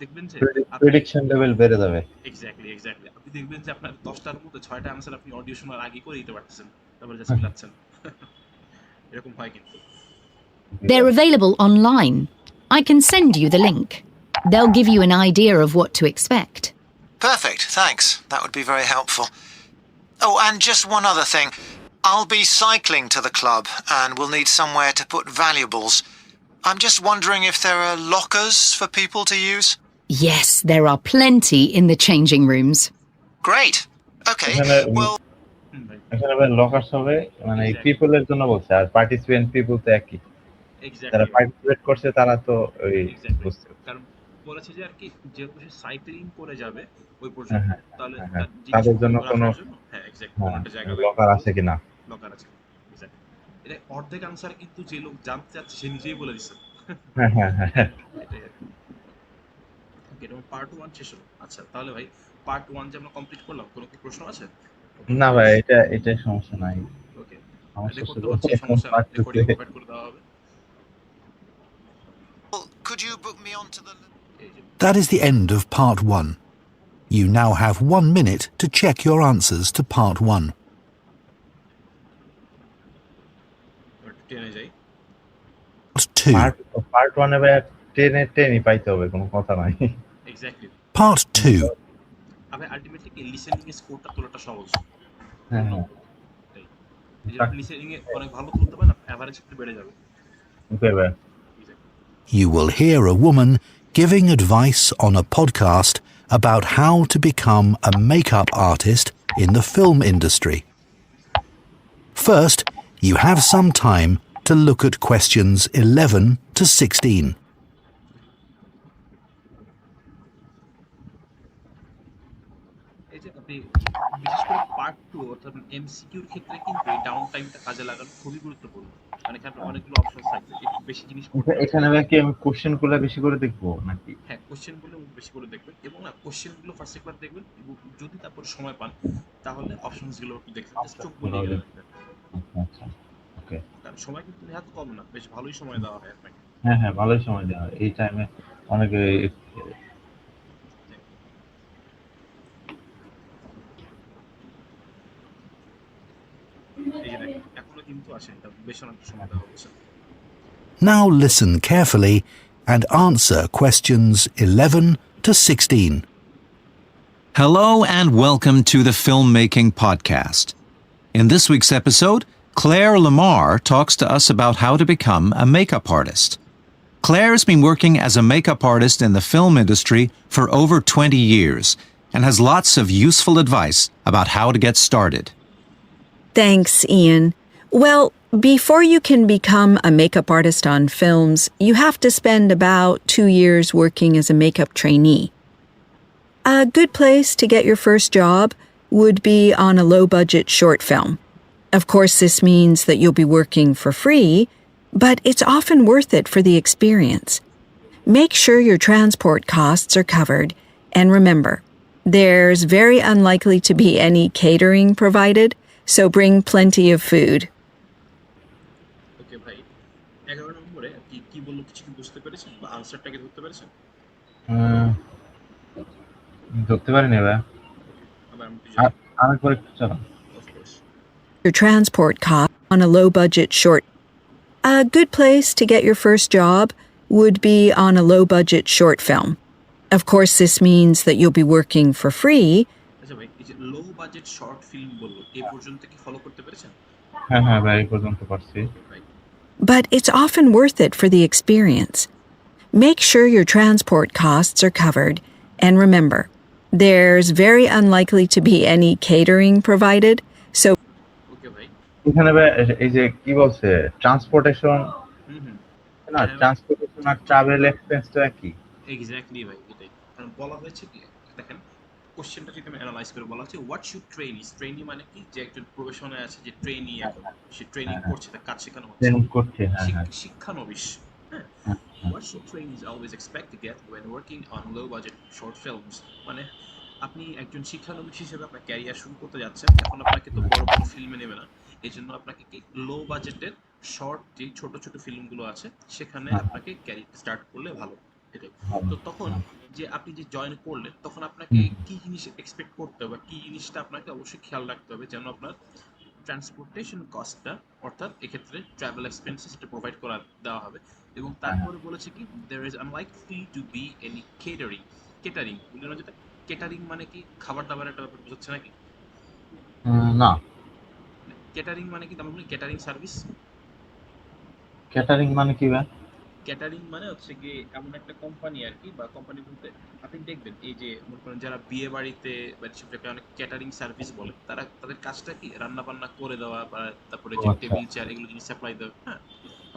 দেখবেন যে আপনি প্রেডিকশন লেভেল বেড়ে যাবে। এক্স্যাক্টলি আপনি দেখবেন যে আপনার 10টার মধ্যে 6টা আনসার আপনি অডিও শোনার আগে করে দিতে পারতেছেন, তারপরে জাস্ট মিলাচ্ছেন। এরকম হয় কিন্তু। They're available online. I can send you the link. They'll give you an idea of what to expect. Perfect, thanks. That would be very helpful. Oh, and just one other thing. I'll be cycling to the club and we'll need somewhere to put valuables. I'm just wondering if there are lockers for people to use? Yes, there are plenty in the changing rooms. Great. Okay, well, ভাই এখানে ভাই lockers হবে, মানে Exactly. পিপলের জন্য বলছে, আর participant people তো একই, যারা এক্স্যাক্টলি পার্টিসিপেট করছে তারা তো ওই এক্স্যাক্টলি বুঝতে। কারণ বলেছে যে আর কি যেহেতু সে সাইক্লিং করে যাবে ওই হ্যাঁ পর্যন্ত, হ্যাঁ তাহলে হ্যাঁ, তার তাদের জন্য জিনিসপত্র কোনো রাখার জন্য হ্যাঁ এক্স্যাক্টলি কোনো একটা জায়গা লকার আছে কিনা। লকার আছে এক্স্যাক্টলি। এটা অর্ধেক আনসার কিন্তু যে লোক জানতে চাচ্ছে সে নিজেই বলে দিচ্ছে। হ্যাঁ হ্যাঁ হ্যাঁ এটাই আর কি। ওকে, এটা পার্ট 1 শেষ হলো। আচ্ছা তাহলে ভাই পার্ট 1 যে আমরা কমপ্লিট করলাম, কোনো কি প্রশ্ন আছে? না ভাই, এটাই সমস্যা নাই। ওকে, সমস্যা রেকর্ড তো শুধু হচ্ছে, এখন সমস্যা না, part two রেকর্ডিং তে- প্রোভাইড করে দেওয়া হবে। could you book me onto the... এই যে That is the end of part 1. You now have 1 minute to check your answers to part 1. একটু টেনে যাই। Part 2. পার্ট 1 এ ভাই টেনই পাইতে হবে, কোনো কথা নাই। Exactly Part 2. আমি আলটিমেটলি কি লিসেনিং এর স্কোরটা তোলাটা সহজ। হ্যাঁ হ্যাঁ এই যে আপনি লিসেনিং এ অনেক ভালো তুলতে পারেন, এভারেজ একটু বেড়ে যাবে। ওকে ভাই। You will hear a woman giving advice on a podcast about how to become a makeup artist in the film industry. First, you have some time to look at questions 11 to 16. এই যে আপনি বিশেষ করে part 2 অর্থাৎ এমসিকিউর ক্ষেত্রে কিন্তু এই ডাউন টাইমটা কাজে লাগানো খুবই গুরুত্বপূর্ণ, মানে এখানে অনেকগুলো অপশন থাকবে, একটু বেশি জিনিস করতে হবে। এখানে ভাই কি আমি কোশ্চেন গুলো বেশি করে দেখবো নাকি? হ্যাঁ, কোশ্চেন গুলো বেশি করে দেখবেন এবং না কোশ্চেন গুলো ফার্স্ট একবার দেখবেন এবং যদি তারপর সময় পান তাহলে অপশনস গুলো একটু দেখবেন, জাস্ট চোখ বলে গেলেন। আচ্ছা ওকে। কারণ সময় কিন্তু নেহাত কম না, বেশ ভালোই সময় দেওয়া হয় আপনাকে। হ্যাঁ হ্যাঁ, ভালোই সময় দেওয়া হয় এই টাইমে। অনেকে এই যে দেখেন এখনো কিন্তু আসেনি, তার বেশ অনেক সময় দেওয়া হচ্ছে। Now listen carefully and answer questions 11 to 16. Hello and welcome to the Filmmaking Podcast. In this week's episode, Claire Lamar talks to us about how to become a makeup artist. Claire has been working as a makeup artist in the film industry for over 20 years and has lots of useful advice about how to get started. Thanks, Ian. Well, before you can become a makeup artist on films, you have to spend about 2 years working as a makeup trainee. A good place to get your first job would be on a low-budget short film. Of course, this means that you'll be working for free, but it's often worth it for the experience. Make sure your transport costs are covered, and remember, there's very unlikely to be any catering provided, so bring plenty of food. ওকে ভাই, 11 নম্বরে কি কি বললো কিছু কি বুঝতে পেরেছেন বা আনসারটাকে ধরতে পেরেছেন? ধরতে পারি না ভাই, আবার আমি একটু যাই। আমি পরে চলো। Of course. Your transport cost on a low-budget short. A good place to get your first job would be on a low-budget short film. Of course, this means that you'll be working for free, আচ্ছা ভাই, এই যে low budget short film বললো, এই পর্যন্ত কি follow করতে পেরেছেন? হ্যাঁ হ্যাঁ ভাই, এই পর্যন্ত পারছি। ভাই but it's often worth it for the experience. Make sure your transport costs are covered, and remember, there's very unlikely to be any catering provided, so ওকে ভাই। এখানে ভাই এই যে কি বলছে, ট্রান্সপোর্টেশন হুম না, ট্রান্সপোর্টেশন আর ট্রাভেল এক্সপেন্স তো একই। এক্স্যাক্টলি ভাই, এটাই কারণ বলা হয়েছে কি দেখেন কোশ্চেনটা যদি আমি অ্যানালাইজ করে বলা হচ্ছে হোয়াট শুড ট্রেনি মানে কি, যে একজন প্রফেশনে আছে যে ট্রেনি, এখন সে ট্রেনিং করছে, তার কাজ শেখানো হচ্ছে, ট্রেনিং করছে। হ্যাঁ হ্যাঁ শিক্ষানবিশ। হ্যাঁ, what should trainees always expect to get when working on low budget short films? মানে আপনি একজন শিক্ষানবিশ হিসেবে আপনার ক্যারিয়ার শুরু করতে যাচ্ছেন, এখন আপনাকে তো বড় বড় ফিল্মে নেবে না, এই জন্য আপনাকে কি লো বাজেটের শর্ট যে ছোট ছোট ফিল্মগুলো আছে সেখানে আপনাকে ক্যারি স্টার্ট করলে ভালো। এটাই। তো তখন যে আপনি যে জয়েন করলেন তখন আপনাকে কি জিনিস এক্সপেক্ট করতে হবে, কি জিনিসটা আপনাকে অবশ্যই খেয়াল রাখতে হবে যেন আপনার ট্রান্সপোর্টেশন কস্টটা, অর্থাৎ এক্ষেত্রে ট্রাভেল এক্সপেন্সেস এটা প্রোভাইড করা দেওয়া হবে। এবং তারপরে বলেছে কি there is unlikely to be any catering. Catering বুঝলেন যেটা কেটারিং মানে কি খাবার দাবার একটা ব্যাপার বোঝাচ্ছে নাকি? না, কেটারিং মানে কি আমরা বলি কেটারিং সার্ভিস। ক্যাটারিং মানে কি ভাই? ক্যাটারিং মানে হচ্ছে কি এমন একটা কোম্পানি আর কি, বা কোম্পানি বলতে আপনি দেখবেন এই যে মনে করেন যারা বিয়ে বাড়িতে বা সেটাকে অনেক ক্যাটারিং সার্ভিস বলে, তারা তাদের কাজটা কি রান্না বান্না করে দেওয়া বা তারপরে যে টেবিল চেয়ার এগুলো জিনিস সাপ্লাই দেওয়া। হ্যাঁ,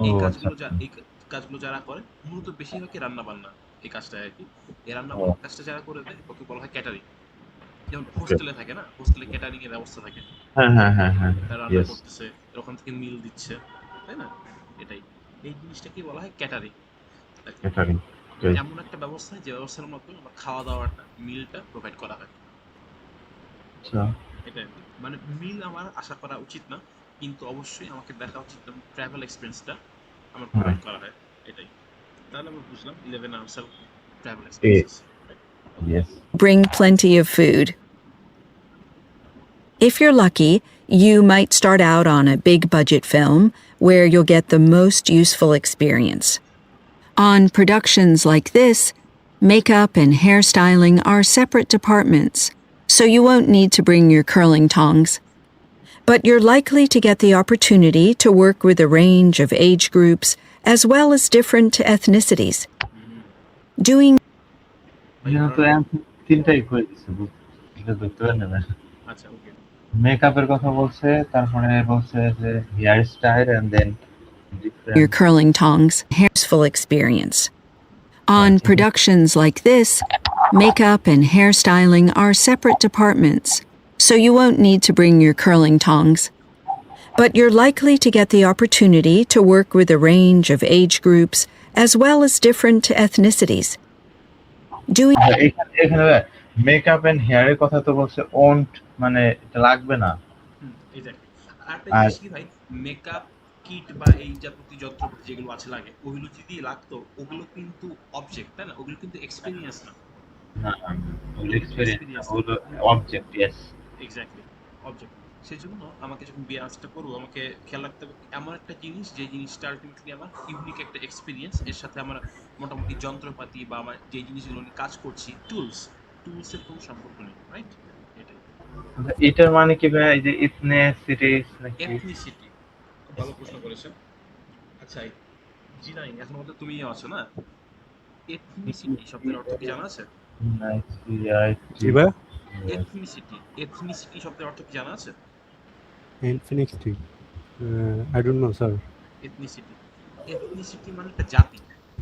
এই কাজগুলো এই কাজগুলো যারা করে মূলত বেশিরভাগই রান্না বান্না এই কাজটা আর কি। এই রান্না বান্নার কাজটা যারা করে দেয় ওকে বলা হয় ক্যাটারিং। যেমন হোস্টেলে থাকে না, হোস্টেলে ক্যাটারিং এর ব্যবস্থা থাকে, হ্যাঁ, তারা রান্না করতেছে, ওখান থেকে মিল দিচ্ছে, তাই না? এটাই, এই জিনিসটাকে বলা হয় ক্যাটারিং। ক্যাটারিং এমন একটা ব্যবস্থা যে ব্যবস্থার মাধ্যমে আমার খাওয়া দাওয়াটা মিলটা প্রোভাইড করা হয়। আচ্ছা, এটা মানে মিল আমার আশা করা উচিত না, কিন্তু অবশ্যই আমাকে দেখা উচিত ট্রাভেল এক্সপেন্সটা আমার প্রোভাইড করা হয়। এটাই। তাহলে আমরা বুঝলাম 11 hours travel expenses. yes. Bring plenty of food. If you're lucky, you might start out on a big budget film where you'll get the most useful experience. On productions like this, makeup and hairstyling are separate departments, so you won't need to bring your curling tongs. But you're likely to get the opportunity to work with a range of age groups as well as different ethnicities. Doing তো তিনটাই করে দিচ্ছে, এটা ধরতে পারেন না। আচ্ছা, ওকে। মেকআপের কথা বলছে, তারপরে বলছে যে hair style and then your curling tongs, hairful experience. On productions like this, makeup and hairstyling are separate departments, so you won't need to bring your curling tongs. But you're likely to get the opportunity to work with a range of age groups as well as different ethnicities. Doing এখানে makeup and হেয়ারের কথা তো বলছে won't, মানে এটা লাগবে না। Exactly. আরেকটা জিনিস কি ভাই, মেকআপ কিট বা এই যাবতীয় যন্ত্রপাতি যেগুলো আছে লাগে, ওগুলো যদি লাগতো ওগুলো কিন্তু অবজেক্ট, তাই না? ওগুলো কিন্তু এক্সপেরিয়েন্স না। না, ওগুলো এক্সপেরিয়েন্স, ওগুলো অবজেক্ট। Yes, exactly, object. সেজন্য আমাকে যখন বিয়ে আসতে করবো আমাকে খেয়াল রাখতে হবে এমন একটা জিনিস যে জিনিসটা আলটিমেটলি আমার ইউনিক একটা এক্সপিরিয়েন্স, এর সাথে আমার মোটামুটি যন্ত্রপাতি বা আমার যে জিনিসগুলো নিয়ে কাজ করছি টুলসের কোনো সম্পর্ক নেই, রাইট? এটাই। এটার মানে কি ভাই, এই যে ইথনিসিটিস নাকি? এথনিসিটি, খুব ভালো প্রশ্ন করেছেন। আচ্ছা, জিনাই এখন মধ্যে তুমিও আছো না, এথনিসিটি শব্দের অর্থ কি জানা আছে? জি ভাই, এথনিসিটি শব্দের অর্থ কি জানা আছে? ইনফিনিক্সটি, I don't know sir. Ethnicity মানে একটা জাতি।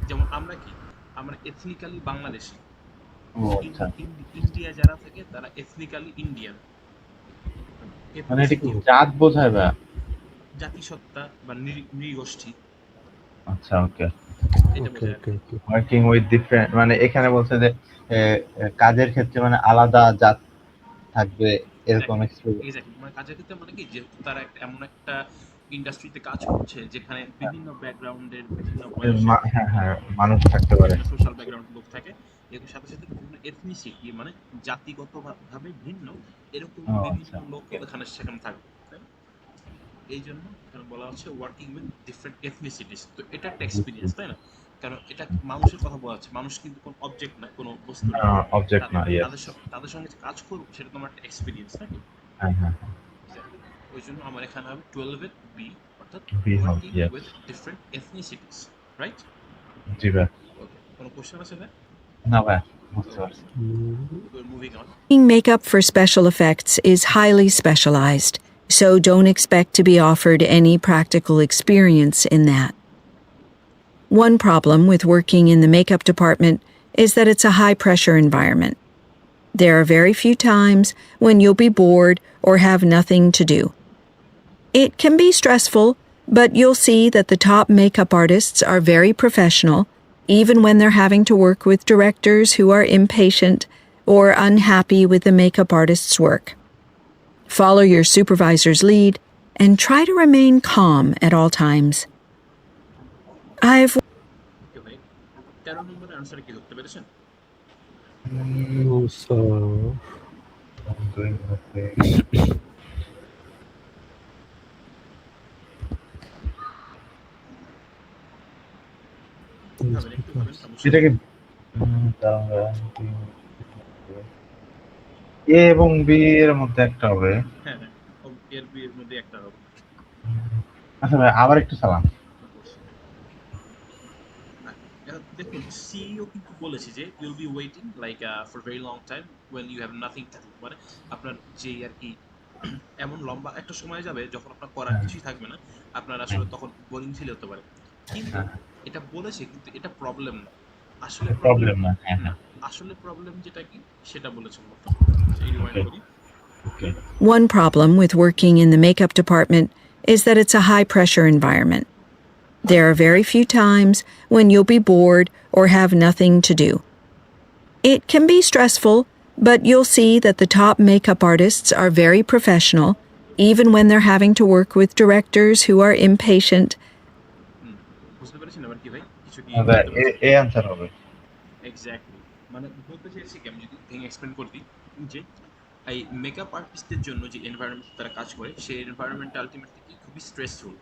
যেমন আমরা কি, আমরা এথনিক্যালি বাংলাদেশী। ইন্ডিয়া যারা থাকে তারা এথনিক্যালি ইন্ডিয়ান। মানে এটা কি জাত বোঝায় ভাই? জাতিসত্তা বা নৃগোষ্ঠী। আচ্ছা, ওকে। এটা বোঝায়। ওয়ার্কিং উইথ ডিফারেন্ট, মানে এখানে বলছে যে কাজের ক্ষেত্রে মানে আলাদা জাত থাকবে এরকম এক্সপেরিয়েন্স। এক্স্যাক্টলি, মানে কাজের ক্ষেত্রে মানে কি, যেহেতু তারা এমন একটা ইন্ডাস্ট্রিতে কাজ করছে যেখানে বিভিন্ন ব্যাকগ্রাউন্ডের বিভিন্ন মানুষ থাকতে পারে, সোশ্যাল ব্যাকগ্রাউন্ডের লোক থাকে। এর সাথে সাথে বিভিন্ন এথনিসিটি মানে জাতিগতভাবে ভিন্ন এরকম বিভিন্ন লোক এখানে সেখানে থাকবে। এই জন্য এখানে বলা হচ্ছে ওয়ার্কিং উইথ ডিফারেন্ট এথনিসিটিস। তো এটা একটা এক্সপিরিয়েন্স, তাই না? কারণ এটা মানুষের কথা বলা হচ্ছে, মানুষ কিন্তু কোনো অবজেক্ট না, কোনো বস্তু না, অবজেক্ট না। তাদের সঙ্গে কাজ করব সেটা তোমার একটা এক্সপিরিয়েন্স, নাকি? হ্যাঁ। ওই জন্য আমার এখানে হবে 12 এর বি, অর্থাৎ working with different ethnicities, right? জি ভাই। ওকে, কোনো কোশ্চেন আছে ভাই? না ভাই, বুঝতে পারছি। Moving on. makeup for special effects is highly specialized, so don't expect to be offered any practical experience in that. One problem with working in the makeup department is that it's a high-pressure environment. There are very few times when you'll be bored or have nothing to do. It can be stressful, but you'll see that the top makeup artists are very professional, even when they're having to work with directors who are impatient or unhappy with the makeup artist's work. Follow your supervisor's lead and try to remain calm at all times. I've ওকে ভাই 13 নম্বরের answer কি ধরতে পেরেছেন? No sir. ভাবেন একটু ভাবেন সমস্যা এটা নেই। কি এ এবং বি এর মধ্যে একটা হবে। হ্যাঁ হ্যাঁ এর বি এর মধ্যে একটা হবে। আচ্ছা ভাই আবার একটু চালান। এখন দেখুন সিইও কিন্তু বলেছে যে you'll be waiting like for very long time when you have nothing to do, মানে আপনার যে আর কি এমন লম্বা একটা সময় যাবে যখন আপনার করার কিছুই থাকবে না, আপনার আসলে তখন বোরিং ফিল হতে পারে। কিন্তু এটা বলেছে কিন্তু এটা প্রবলেম না, আসলে প্রবলেম না। হ্যাঁ হ্যাঁ আসলে প্রবলেম যেটা কি সেটা বলেছে মূলত। এই রিমাইন্ড করি। ওকে One problem with working in the makeup department is that it's a high pressure environment. There are very few times when you'll be bored or have nothing to do. It can be stressful, but you'll see that the top makeup artists are very professional, even when they're having to work with directors who are impatient. বুঝতে পেরেছেন এবার কি ভাই কিছু কি এ answer হবে। Exactly, মানে বলতে চাইছি কি আমি যদি ভেঙে এক্সপ্লেন করে দিই যে এই মেকআপ আর্টিস্টদের জন্য যে এনভায়রনমেন্ট তারা কাজ করে সেই এনভায়রনমেন্টটা আলটিমেটলি কি খুবই স্ট্রেসফুল।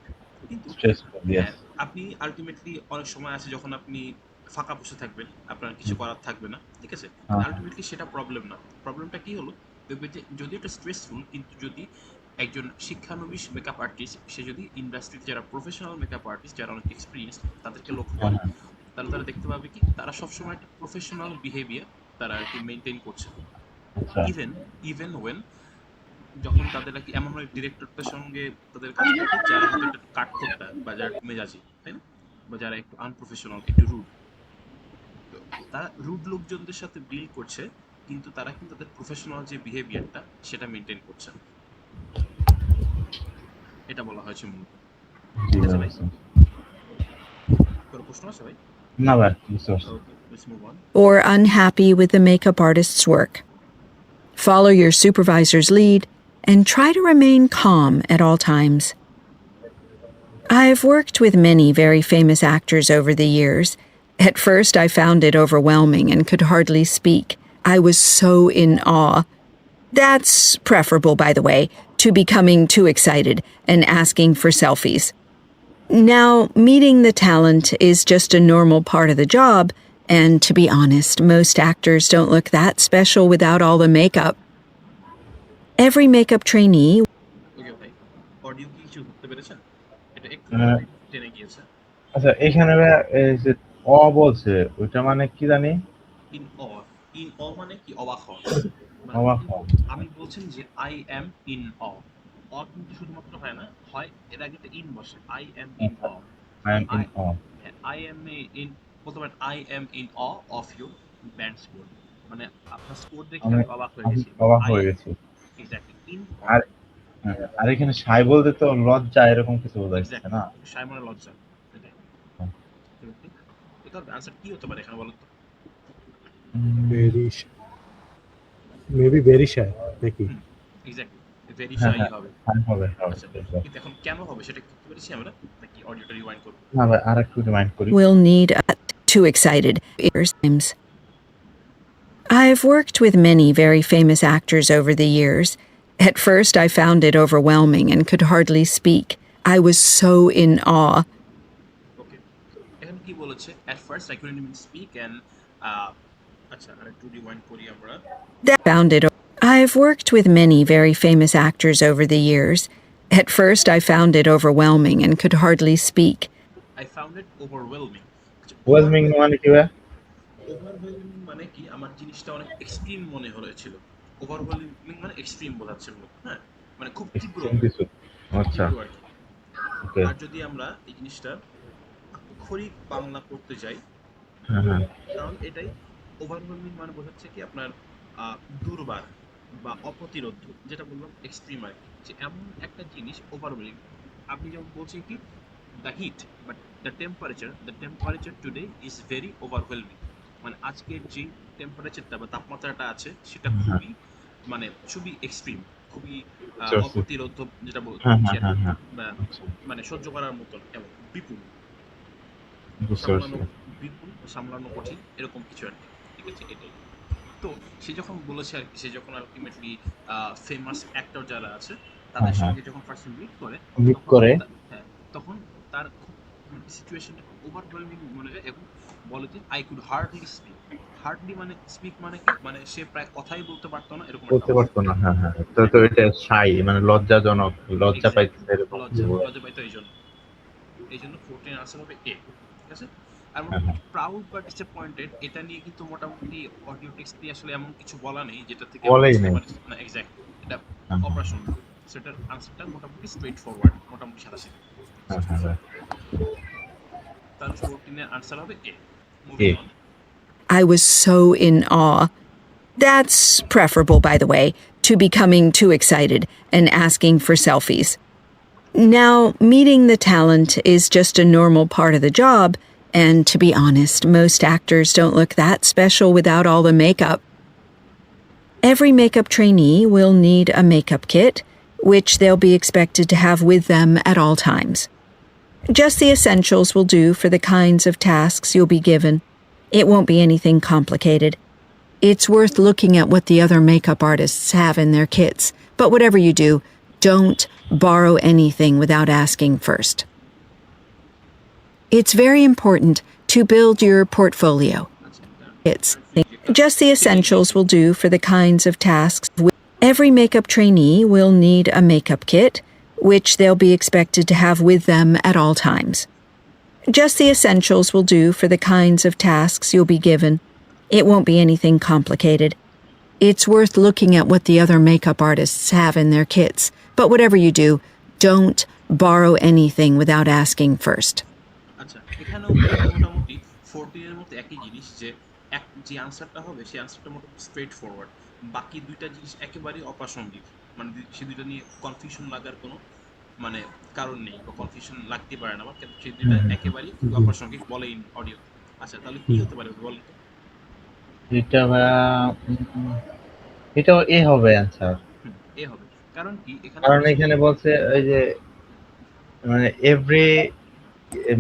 কিন্তু স্ট্রেসফুল হ্যাঁ, ইয়েস। আপনি আলটিমেটলি অনেক সময় আছে যখন আপনি ফাঁকা বসে থাকবেন, আপনার কিছু করার থাকবে না, ঠিক আছে? হ্যাঁ। আলটিমেটলি সেটা প্রবলেম না। প্রবলেমটা কি হলো, দেখবে যে যদি এটা স্ট্রেসফুল কিন্তু যদি একজন শিক্ষানবিশ মেকআপ আর্টিস্ট সে যদি ইন্ডাস্ট্রিতে যারা প্রফেশনাল মেকআপ আর্টিস্ট যারা অনেক এক্সপিরিয়েন্স তাদেরকে লক্ষ্য করে, তাহলে তারা দেখতে পাবে কি তারা সবসময় একটা প্রফেশনাল বিহেভিয়ার তারা আর কি মেনটেন করছে। আচ্ছা ইভেন ওয়েন যখন তাদের আর কি এমন হয় ডিরেক্টরদের সঙ্গে তাদের কাজ করতে যারা হয়তো একটু কাট করতে বা যারা একটু মেজাজি, তাই না, বা যারা একটু আনপ্রফেশনাল একটু রুড, তারা রুড লোকজনদের সাথে ডিল করছে কিন্তু তারা কিন্তু তাদের প্রফেশনাল যে বিহেভিয়ারটা সেটা মেনটেন করছে। এটা বলা হয়েছে মূলত। জি ঠিক আছে ভাই। ভাই, কোনো প্রশ্ন আছে ভাই? না ভাই বুঝতে পারছি। Okay, let's move on. Or unhappy with the makeup artist's work. Follow your supervisor's lead and try to remain calm at all times. I've worked with many very famous actors over the years. At first, I found it overwhelming and could hardly speak. I was so in awe. That's preferable, by the way, to becoming too excited and asking for selfies. Now, meeting the talent is just a normal part of the job, and to be honest, most actors don't look that special without all the makeup. Every makeup trainee ওকে ভাই, audio কি কিছু ধরতে পেরেছেন? এটা একটু টেনে গিয়েছে। আচ্ছা এখানে ভাই এই যে অ বলছে ওইটা মানে কি জানি? ইন অ, ইন অ মানে কি অবাক হওয়া। মানে অবাক হওয়া। আমি বলছেন যে আই এম ইন অ, অ কিন্তু শুধুমাত্র হয় না, হয় এর আগে একটা ইন বসে, I am in O. I am in O. I am in বলতে পারেন I am in O of your band score, মানে আপনার স্কোর দেখে আমি অবাক হয়ে গেছি। অবাক হয়ে গেছি। এক্স্যাক্টলি ইন অ, আর আর এখানে সাই বলতে তো লজ্জা এরকম কিছু বোঝাচ্ছে না? সাইমনের লজ্জা, এটাই। এটার আনসার কি হতে পারে এখানে বলুন তো? ভেরি মেবি ভেরি শাই নাকি? এক্স্যাক্টলি, ভেরি হ্যাঁ, শাই হ্যাঁ, হবে। হবে হবে। আচ্ছা, কিন্তু এখন কেন হবে সেটা কি বুঝতে পেরেছি আমরা, নাকি অডিওটা রিওয়াইন্ড করব? না ভাই আরেকটু রিমাইন্ড করি। will need too excited times. I've worked with many very famous actors over the years. At first, I found it overwhelming and could hardly speak. I was so in awe. ওকে, এখানে কি বলেছে? At first I couldn't even speak and আচ্ছা আরেকটু rewind করি আমরা। That found it. I've worked with many very famous actors over the years. At first, I found it overwhelming and could hardly speak. I found it overwhelming. ওয়েলমিং মানে কি ভাই? Overwhelming মানে কি আমার জিনিসটা অনেক এক্সট্রিম মনে হয়েছিল। ওভারওয়েলমিং মানে এক্সট্রিম বোঝাচ্ছে মূলত, হ্যাঁ, মানে খুব তীব্র কিছু। আচ্ছা তীব্র আর কি। ওকে। আর যদি আমরা এই জিনিসটা আক্ষরিক বাংলা করতে যাই, হ্যাঁ হ্যাঁ কারণ এটাই ওভারওয়েলমিং মানে বোঝাচ্ছে কি আপনার দুর্বার বা অপ্রতিরোধ্য, যেটা বললাম এক্সট্রিম আর কি, যে এমন একটা জিনিস ওভারওয়েলমিং। আপনি যেমন বলছেন কি the heat but the temperature today is very overwhelming, মানে আজকের যে টেম্পারেচারটা বা তাপমাত্রাটা আছে সেটা খুবই মানে খুবই এক্সট্রিম। খুবই বুঝতে পারছি। অপ্রতিরোধ, যেটা হ্যাঁ, বলছি হ্যাঁ, আর কি, হ্যাঁ, হ্যাঁ। বা আচ্ছা, মানে সহ্য করার মতন এবং বিপুল, বুঝতে পারছি। সামলানো বিপুল, সামলানো কঠিন, এরকম কিছু আর কি। ঠিক আছে, এটাই। তো সে যখন বলেছে আর কি, সে যখন আলটিমেটলি ফেমাস অ্যাক্টর যারা আছে হ্যাঁ, তাদের হ্যাঁ। সঙ্গে যখন ফার্স্ট মিট করে, মিট তখন করে হ্যাঁ, তখন তার খুব সিচুয়েশনটা খুব ওভারওয়েলমিং মনে হয় এবং বলে যে I could hardly speak. Hardly মানে স্পিক মানে কি, মানে সে প্রায় কথাই বলতে পারতো না, এরকম একটা বলতে অবস্থা। পারতো না। হ্যাঁ, হ্যাঁ। তো এটা শাই মানে লজ্জাজনক, লজ্জা এক্স্যাক্টলি, পাইতেছে এরকম কিছু লজ্জা বলে। লজ্জা পাইতো এই জন্য 14 আনসার হবে এ। ঠিক আছে। আর হ্যাঁ, হ্যাঁ। প্রাউড বা ডিসঅ্যাপয়েন্টেড এটা নিয়ে কিন্তু মোটামুটি অডিও টেক্সট দিয়ে আসলে এমন কিছু বলা নেই যেটা থেকে আমরা বলেই বুঝতে নেই। পারি না এক্স্যাক্টলি এটা হ্যাঁ, হ্যাঁ, অপারেশন। সেটার আনসারটা মোটামুটি স্ট্রেট ফরওয়ার্ড, মোটামুটি সাদাসিধা। হ্যাঁ, হ্যাঁ, হ্যাঁ। তাহলে 14 এর আনসার হবে এ। মুভিং এ। On. I was so in awe. That's preferable, by the way, to becoming too excited and asking for selfies. Now, meeting the talent is just a normal part of the job, and to be honest, most actors don't look that special without all the makeup. Every makeup trainee will need a makeup kit, which they'll be expected to have with them at all times. Just the essentials will do for the kinds of tasks you'll be given. It won't be anything complicated. It's worth looking at what the other makeup artists have in their kits, but whatever you do, don't borrow anything without asking first. It's very important to build your portfolio. It's just the essentials will do for the kinds of tasks. Every makeup trainee will need a makeup kit, which they'll be expected to have with them at all times. Just the essentials will do for the kinds of tasks you'll be given. It won't be anything complicated. It's worth looking at what the other makeup artists have in their kits, but whatever you do, don't borrow anything without asking first. আচ্ছা, এখানেও মোটামুটি 14 এর মতো একই জিনিস, যে যে আনসারটা হবে সেই আনসারটা মোটামুটি স্ট্রেট ফরওয়ার্ড। বাকি দুইটা জিনিস একেবারেই অপ্রাসঙ্গিক, মানে সে দুইটা নিয়ে কনফিউশন লাগার কোনো মানে কারণ নেই, বা কনফিউশন লাগতে পারে না, কিন্তু সেই দুইটা একেবারেই অপ্রাসঙ্গিক বলেই অডিও। আচ্ছা, তাহলে কি হতে পারে বলেন তো? এটা এটাও এ হবে অ্যান্সার। এ হবে। কারণ কি, কারণ এখানে বলছে ওই যে মানে এভরি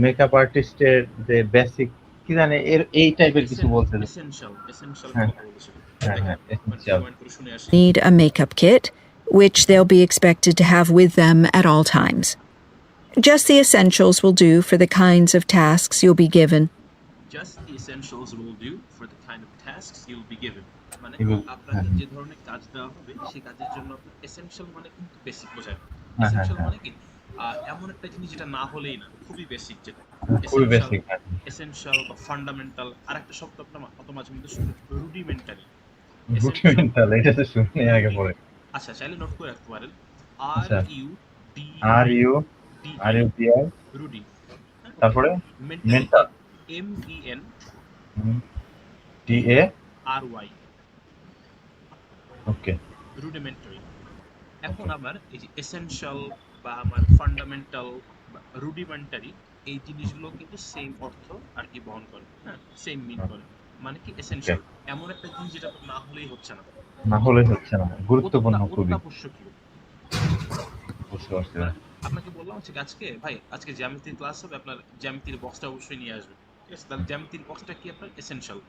মেকআপ আর্টিস্টের যে বেসিক কি জানে এই টাইপের কিছু বলছে। এসেনশিয়াল হ্যাঁ, কথা বলেছিল। হ্যাঁ, হ্যাঁ, essential. পয়েন্ট করে শুনে আসি। Need a makeup kit, which they'll be expected to have with them at all times. Just the essentials will do for the kinds of tasks you'll be given. Just the essentials will do for the kind of tasks you'll be given. মানে You'll- আপনাকে হ্যাঁ। যে ধরনের কাজ দেওয়া হবে সেই কাজের জন্য আপনার এসেনশিয়াল মানে কিন্তু বেসিক বোঝায়। হ্যাঁ, এসেনশিয়াল হ্যাঁ। মানে কি, এমন একটা জিনিস যেটা না হলেই না, খুবই বেসিক, যেটা খুবই বেসিক। এসেনশিয়াল বা ফান্ডামেন্টাল। আর একটা শব্দ আপনার অত মাঝে মধ্যে শুনে, রুডিমেন্টারি। রুডিমেন্টাল, এটা তো শুনে আগে পড়ে। আচ্ছা, চাইলে নোট করে রাখতে পারেন। আচ্ছা। R U T I rudi. তারপরে mental, MEN TA RY, okay. Rudimentary. এখন আমার এই যে এসেনশিয়াল বা আমার ফান্ডামেন্টাল বা রুডিমেন্টারি, এই জিনিসগুলো কিন্তু সেম অর্থ আর কি বহন করে, হ্যাঁ, সেম মিন করে। মানে কি, এসেনশিয়াল এমন একটা জিনিস যেটা না হলেই হচ্ছে না, না হলে হচ্ছে না, গুরুত্বপূর্ণ খুবই। অত্যাবশ্যকীয়। বুঝতে পারছি। আপনাকে বললাম হচ্ছে আজকে ভাই, আজকে জ্যামিতির ক্লাস হবে, আপনার জ্যামিতির বক্সটা অবশ্যই নিয়ে আসবেন। ঠিক আছে, তাহলে জ্যামিতির বক্সটা কি আপনার এসেনশিয়াল।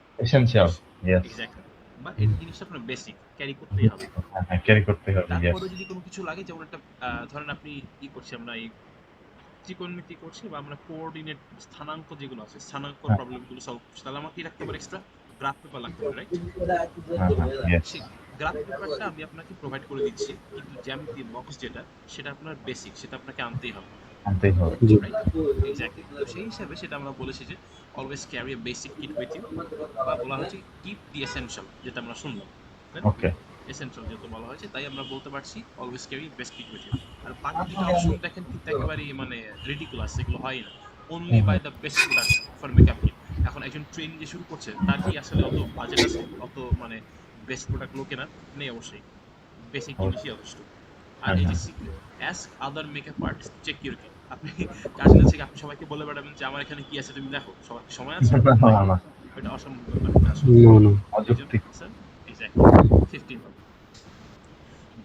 ইয়েস। এক্স্যাক্টলি। বা এই জিনিসটা আপনার বেসিক ক্যারি করতেই হবে। হ্যাঁ, ক্যারি করতে হবে। ইয়েস। তারপরে যদি কোনো কিছু লাগে, যেমন একটা ধরেন আপনি কি করছি, আমরা এই ত্রিকোণমিতি করছি, বা আমরা কোঅর্ডিনেট স্থানাঙ্ক যেগুলো আছে, স্থানাঙ্ক প্রবলেমগুলো সলভ করছি, তাহলে আমার কি রাখতে পারে, এক্সট্রা গ্রাফ পেপার লাগতে পারে, রাইট? ইয়েস। সেই গ্রাফ পেপারটা আমি আপনাকে প্রোভাইড করে দিচ্ছি, কিন্তু জ্যামিতি বক্স যেটা, সেটা আপনার বেসিক, সেটা আপনাকে আনতেই হবে। আনতেই হবে। এক্স্যাক্টলি। তো সেই হিসাবে সেটা আমরা বলেছি যে always carry a basic kit with you, বা বলা হচ্ছে কিপ দি এসেনশিয়াল, যেটা আমরা শুনলাম। ওকে। এসেনশিয়াল যেহেতু বলা হয়েছে, তাই আমরা বলতে পারছি always carry basic kit with you. আর বাকি দুটো অপশন দেখেন কিন্তু একেবারে মানে রিডিকুলাস, এগুলো হয় না। Only buy the best product for makeup kit. এখন একজন ট্রেনিং যে শুরু করছে, তার কি আসলে অত বাজেট আছে, অত মানে বেস্ট প্রোডাক্ট লোকে না নেই? অবশ্যই বেসিক জিনিসই যথেষ্ট। আর এই যে ask other makeup artist check your kit. আপনি কাজ না থেকে আপনি সবাইকে বলে বেড়াবেন যে আমার এখানে কি আছে তুমি দেখো, সবার সময় আছে? এটা অসম্ভব ব্যাপার আসলে। No, no. অযৌক্তিক। এক্স্যাক্টলি 15 হবে।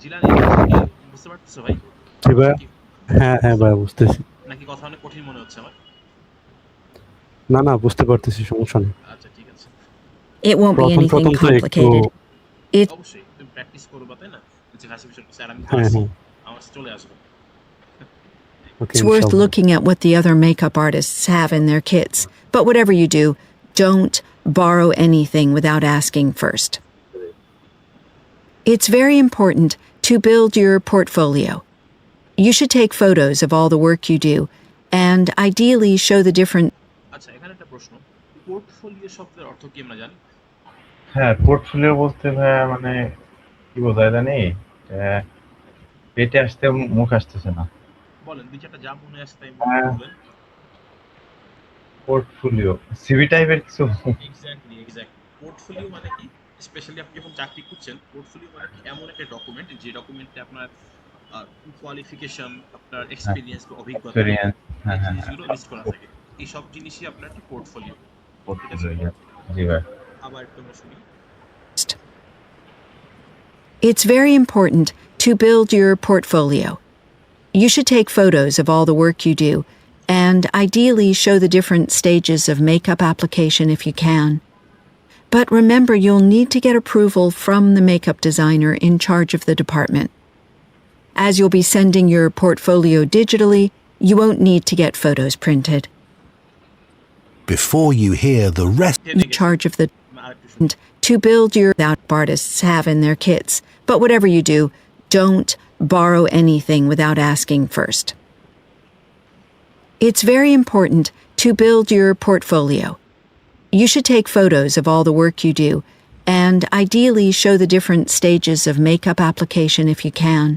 জিলান এই জিনিসটা কি বুঝতে পারতেছো ভাই? জি ভাই, কি- হ্যাঁ হ্যাঁ ভাই বুঝতেছি। নাকি কথা অনেক কঠিন মনে হচ্ছে আমার? না না, বুঝতে পারতেছি, সমস্যা নেই। আচ্ছা ঠিক আছে। It won't be প্রথম anything প্রথম তো একটু, complicated. It's অবশ্যই তুমি প্র্যাকটিস করবা তাই না? যে হাসি বিষয় স্যার আমি তো হ্যাঁ আসি, হ্যাঁ, আমার চলে আসবে। ওকে worth ইনশাআল্লাহ। looking at what the other makeup artists have in their kits. But whatever you do, don't borrow anything without asking first. It's very important to build your portfolio. You should take photos of all the work you do and ideally show the different আচ্ছা এখানে একটা প্রশ্ন, portfolio শব্দের অর্থ কি আমরা জানি? হ্যাঁ, পোর্টফোলিও বলতে ভাইয়া মানে কি বোঝায় জানি? আহ, পেটে আসতে মুখ আসতেছে না। বলেন দুই চারটা যা মনে আসে তাই হ্যাঁ। বলেন। পোর্টফোলিও সিভি টাইপের কিছু। Exactly exactly. পোর্টফোলিও মানে কি, স্পেশালি আপনি যখন চাকরি করছেন, পোর্টফোলিও মানে কি এমন একটা ডকুমেন্ট যে ডকুমেন্টে আপনার কোয়ালিফিকেশন, আপনার এক্সপিরিয়েন্স বা অভিজ্ঞতা, এক্সপেরিয়েন্স। হ্যাঁ এই হ্যাঁ জিনিসগুলো লিস্ট করা থাকে। এই সব জিনিসই আপনার একটা পোর্টফোলিও। ঠিক আছে, পোর্টফোলিও। জি ভাই। আবার একটু আমরা শুনি। It's very important to build your portfolio. You should take photos of all the work you do and ideally show the different stages of makeup application if you can. But remember, you'll need to get approval from the makeup designer in charge of the department. As you'll be sending your portfolio digitally, you won't need to get photos printed. Before you hear the rest, টেনে In গেছে। charge of the আর একটু শুনি। to build your that artists have in their kits. But whatever you do, don't borrow anything without asking first. It's very important to build your portfolio. You should take photos of all the work you do and ideally show the different stages of makeup application if you can.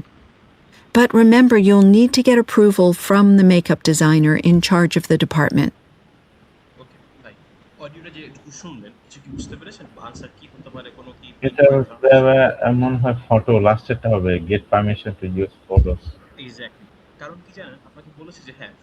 But remember, you'll need to get approval from the makeup designer in charge of the department. ওকে তাই অডিওটা যে একটু শুনলেন কিছু কি বুঝতে পেরেছেন? Answer কি হতে পারে, কোনো কি এটা হচ্ছে এমন হয় ফটো লাস্টেরটা হবে gate permission to use photos. Exactly. কারণ কি জানেন, আপনাকে বলেছি যে হ্যাঁ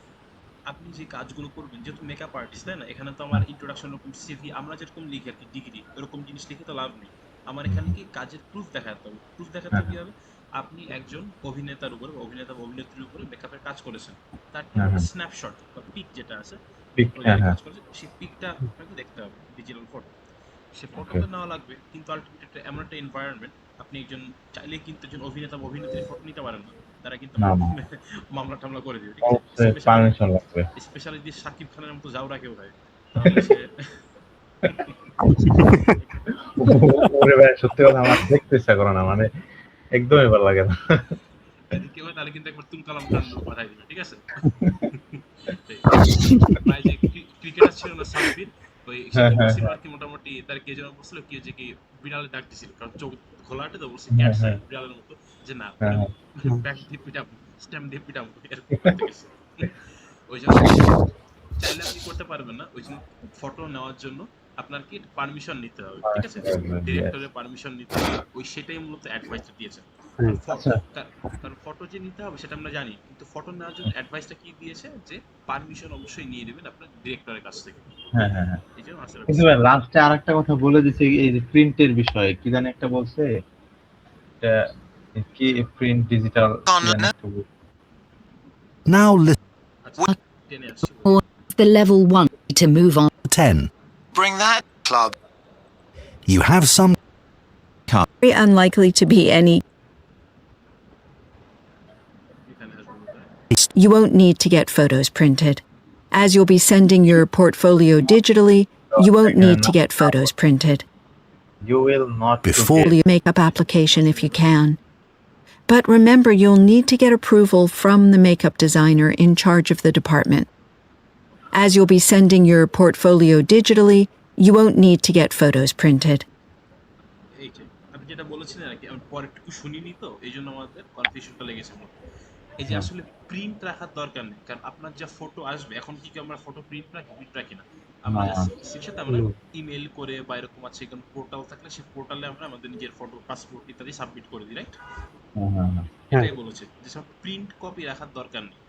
আপনি যে কাজগুলো করবেন, যেহেতু মেকআপ আর্টিস্ট তাই না, এখানে তো আমার ইন্ট্রোডাকশন এরকম সিভি আমরা যেরকম লিখি আর কি ডিগ্রি এরকম জিনিস লিখে তো লাভ নেই। আমার এখানে কি কাজের প্রুফ দেখাতে হবে। প্রুফ দেখাতে কি হবে? আপনি একজন অভিনেতার উপর অভিনেতা বা অভিনেত্রীর উপরে মেকআপের কাজ করেছেন, তার স্ন্যাপশট বা পিক যেটা আছে প্রজেক্টে কাজ করেছে, সেই পিকটা আপনাকে দেখতে হবে, ডিজিটাল ফটো। সে ফটোতে নেওয়া লাগবে, কিন্তু আলটিমেটলি এমন একটা এনভায়রনমেন্ট, আপনি একজন চাইলেই কিন্তু একজন অভিনেতা বা অভিনেত্রীর ফটো নিতে পারেন না, তারা কিন্তু মামলা টামলা করে দিবে। ঠিক আছে, পারমিশন লাগবে। স্পেশালি যদি সাকিব খানের মতো যাওরা কেউ হয়, তাহলে সে ওরে ভাই সত্যি কথা আমার দেখতে ইচ্ছা করে না, মানে একদমই ভালো লাগে না। যদি কেউ হয় তাহলে কিন্তু একবার তুলকালাম কাণ্ড পাঠাই দিবে। ঠিক আছে, প্রায় যে ক্রিকেটার ছিল না সাব্বির, ওই সে কি বলছিল আর কি, মোটামুটি তার কে যেন বলছিল কি যে কি বিড়ালে ডাক দিছিল, কারণ চোখ খোলাটে তো বলছে ক্যাট সাই বিড়ালের মতো, যে না ব্যাক দিয়ে পিটাম স্ট্যাম্প দিয়ে পিটাম এরকম করতে গেছে। ওই জন্য চাইলে আপনি করতে পারবেন না, ওই জন্য ফটো নেওয়ার জন্য আপনার কি পারমিশন নিতে হবে। ঠিক আছে, ডিরেক্টরের পারমিশন নিতে হবে, ওই সেটাই মূলত অ্যাডভাইসটা দিয়েছেন। কারণ ফটো যে নিতে হবে সেটা আমরা জানি, কিন্তু ফটো নেওয়ার জন্য অ্যাডভাইসটা কি দিয়েছে যে পারমিশন অবশ্যই নিয়ে নেবেন আপনার ডিরেক্টরের কাছ থেকে। হ্যাঁ হ্যাঁ হ্যাঁ। এই জন্য আসলে কিন্তু ভাই লাস্টে আরেকটা কথা বলে দিছে, এই যে প্রিন্টের বিষয়ে কি জানি একটা বলছে, এটা কি প্রিন্ট ডিজিটাল now listen আচ্ছা টেনে আসছে। The level 1 to move on. to 10. Bring that club. You have some Very unlikely to be any. এখানে আসবে। You won't need to get photos printed. As you'll be sending your portfolio digitally, you won't need to get photos printed. you will not Before Your makeup application if you can. But remember, you'll need to get approval from the makeup designer in charge of the department. As you'll be sending your portfolio digitally, you won't need to get photos printed. এই যে আপনি যেটা বলেছিলেন আর কি, আমি পরেরটুকু শুনিনি তো এই জন্য আমাদের কনফিউশনটা লেগেছে। এই যে আসলে প্রিন্ট রাখার দরকার নেই, কারণ আপনার যা ফটো আসবে, এখন কি আমরা ফটো প্রিন্ট রাখি না, আমরা সাথে আমরা ইমেল করে বা এরকম আছে কোনো পোর্টাল থাকলে সেই পোর্টালে আমরা আমাদের নিজের ফটো পাসপোর্ট ইত্যাদি সাবমিট করে দিই, রাইট? এটাই বলেছে যে সব প্রিন্ট কপি রাখার দরকার নেই,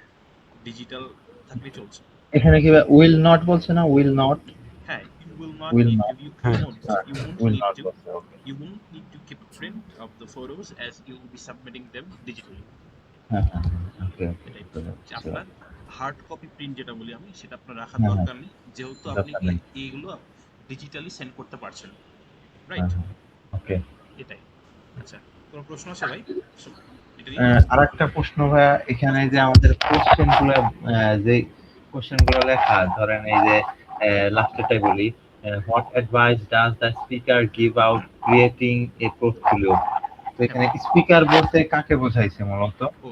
ডিজিটাল থাকলেই চলছে। এখানে কি উইল নট বলছে না? উইল নট, হ্যাঁ will not Will need not. to, you Huh. won't, you won't Will need not to, বলছে, okay. you won't need to keep a print of the photos as you will be submitting them digitally. হ্যাঁ, হ্যাঁ, হ্যাঁ, okay, okay, এটাই বুঝতে যে পারছি। আপনার hard copy print যেটা বলি আমি, সেটা আপনার রাখার হ্যাঁ, দরকার নেই, যেহেতু আপনি দরকার কি নেই। এইগুলো ডিজিটালি সেন্ড করতে পারছেন, হ্যাঁ, রাইট? হ্যাঁ, okay. এটাই। আচ্ছা, কোনো প্রশ্ন আছে ভাই এটা নিয়ে? আরেকটা প্রশ্ন ভাইয়া, এখানে যে আমাদের কোশ্চেন গুলো, যে কোশ্চেন গুলো লেখা, ধরেন এই যে লাস্টেরটাই বলি, what advice does the speaker give out creating a portfolio. তো এখানে স্পিকার বলতে কাকে বোঝাইছে মূলত? ও,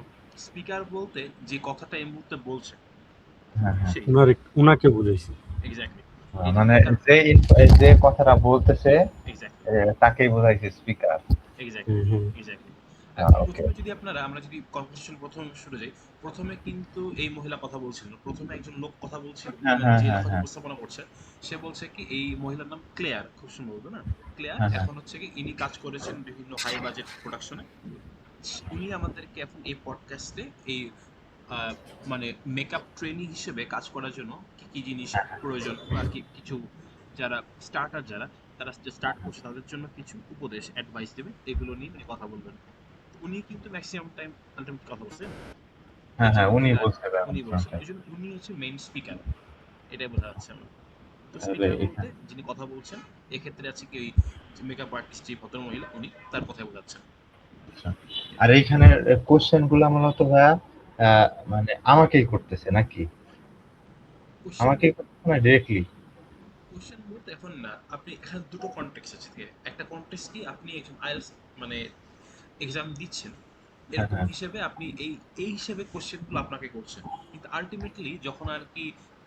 স্পিকার বলতে যে কথাটা এই মুহূর্তে বলছে হ্যাঁ, হ্যাঁ। সেই, উনাকে বুঝাইছি। এক্স্যাক্টলি, মানে যে কথাটা বলতেছে এক্স্যাক্টলি, তাকেই বোঝাইছে স্পিকার। এক্স্যাক্টলি, হুম, হুম। এক্স্যাক্টলি। ওকে। প্রথমে যদি আমরা যদি কনভারসেশন প্রথম শুরু যাই, প্রথমে কিন্তু এই মহিলা কথা বলছিল না, প্রথমে একজন লোক কথা বলছিল, হ্যাঁ, মানে হ্যাঁ, যে হ্যাঁ, কথা হ্যাঁ। উপস্থাপনা করছে, সে বলছে কি এই মহিলার নাম ক্লেয়ার, খুব সম্ভবত না ক্লেয়ার, হ্যাঁ, হ্যাঁ। এখন হচ্ছে কি ইনি কাজ করেছেন বিভিন্ন হাই বাজেট প্রোডাকশনে। উনি আমাদেরকে এখন এই পডকাস্টে এই মানে মেকআপ ট্রেনিং হিসেবে কাজ করার জন্য কি কি জিনিস প্রয়োজন, বা কি কিছু যারা স্টার্টার, যারা তারা স্টার্ট করছে তাদের জন্য কিছু উপদেশ, অ্যাডভাইস দেবে, এগুলো নিয়ে উনি কথা বলবেন। উনি কিন্তু ম্যাক্সিমাম টাইম আলটিমেটলি কথা বলছেন, হ্যাঁ, হ্যাঁ, উনি বলছে। উনি বলছেন, এই জন্য উনি হচ্ছে মেইন স্পিকার, এটাই বোঝা যাচ্ছে আমার। তো স্পিকার বলতে যিনি কথা বলছেন, এক্ষেত্রে আছে কি ওই মেকআপ আর্টিস্ট যে ভদ্র মহিলা, উনি তার কথাই বোঝাচ্ছেন। আর এইখানে কোশ্চেন গুলা মূলত ভাইয়া মানে আমাকেই করতেছে নাকি? আমাকেই করতেছে না ডিরেক্টলি? কোশ্চেন বলতে এখন না, আপনি এখানে দুটো কনটেক্সট আছে, ঠিক আছে? একটা কনটেক্সট কি, আপনি একজন আইএলটিএস মানে এক্সাম দিচ্ছেন, এরকম হ্যাঁ। হিসেবে আপনি এই হিসেবে কোশ্চেনগুলো আপনাকে করছেন, কিন্তু আলটিমেটলি যখন আর কি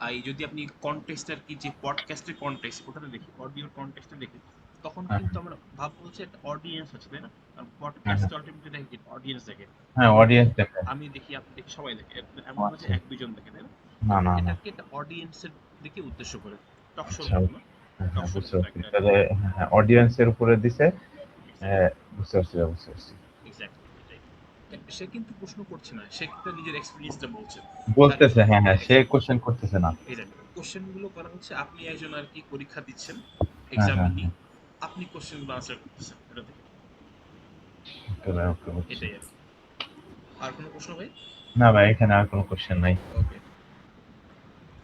এই যদি আপনি কনটেক্সট আর কি যে পডকাস্টের কনটেক্সট ওটাতে দেখি, অডিওর কনটেক্সটে দেখি, তখন হ্যাঁ। কিন্তু আমরা ভাববো হচ্ছে একটা অডিয়েন্স আছে, তাই না? পডকাস্ট আলটিমেটলি দেখে অডিয়েন্স দেখে, হ্যাঁ, অডিয়েন্স দেখে। আমি দেখি, আপনি দেখি, সবাই দেখে, এমন না যে এক দুইজন দেখে, তাই না? না, না, না। এটাকে একটা অডিয়েন্সের দিকে উদ্দেশ্য করে টক শো, আচ্ছা, না হ্যাঁ, টক শো বুঝতে পারছি। তাহলে হ্যাঁ, অডিয়েন্সের উপরে দিছে। বুঝতে পারছি। এক্স্যাক্টলি, এটাই। সে কিন্তু প্রশ্ন করছে না, সে কিন্তু নিজের এক্সপেরিয়েন্সটা বলছে, বলতেছে। হ্যাঁ, হ্যাঁ, সে কোশ্চেন করতেছে না। এটাই। কোশ্চেনগুলো করা হচ্ছে, আপনি একজন আর কি পরীক্ষা দিচ্ছেন, হ্যাঁ, এক্সামিনি, আপনি কোশ্চেনগুলো আনসার করতেছেন, এটা থেকে, ওকে, বুঝছি। এটাই আর কি। আর কোনো প্রশ্ন ভাই? না ভাই, এখানে আর কোনো কোশ্চেন নাই। ওকে,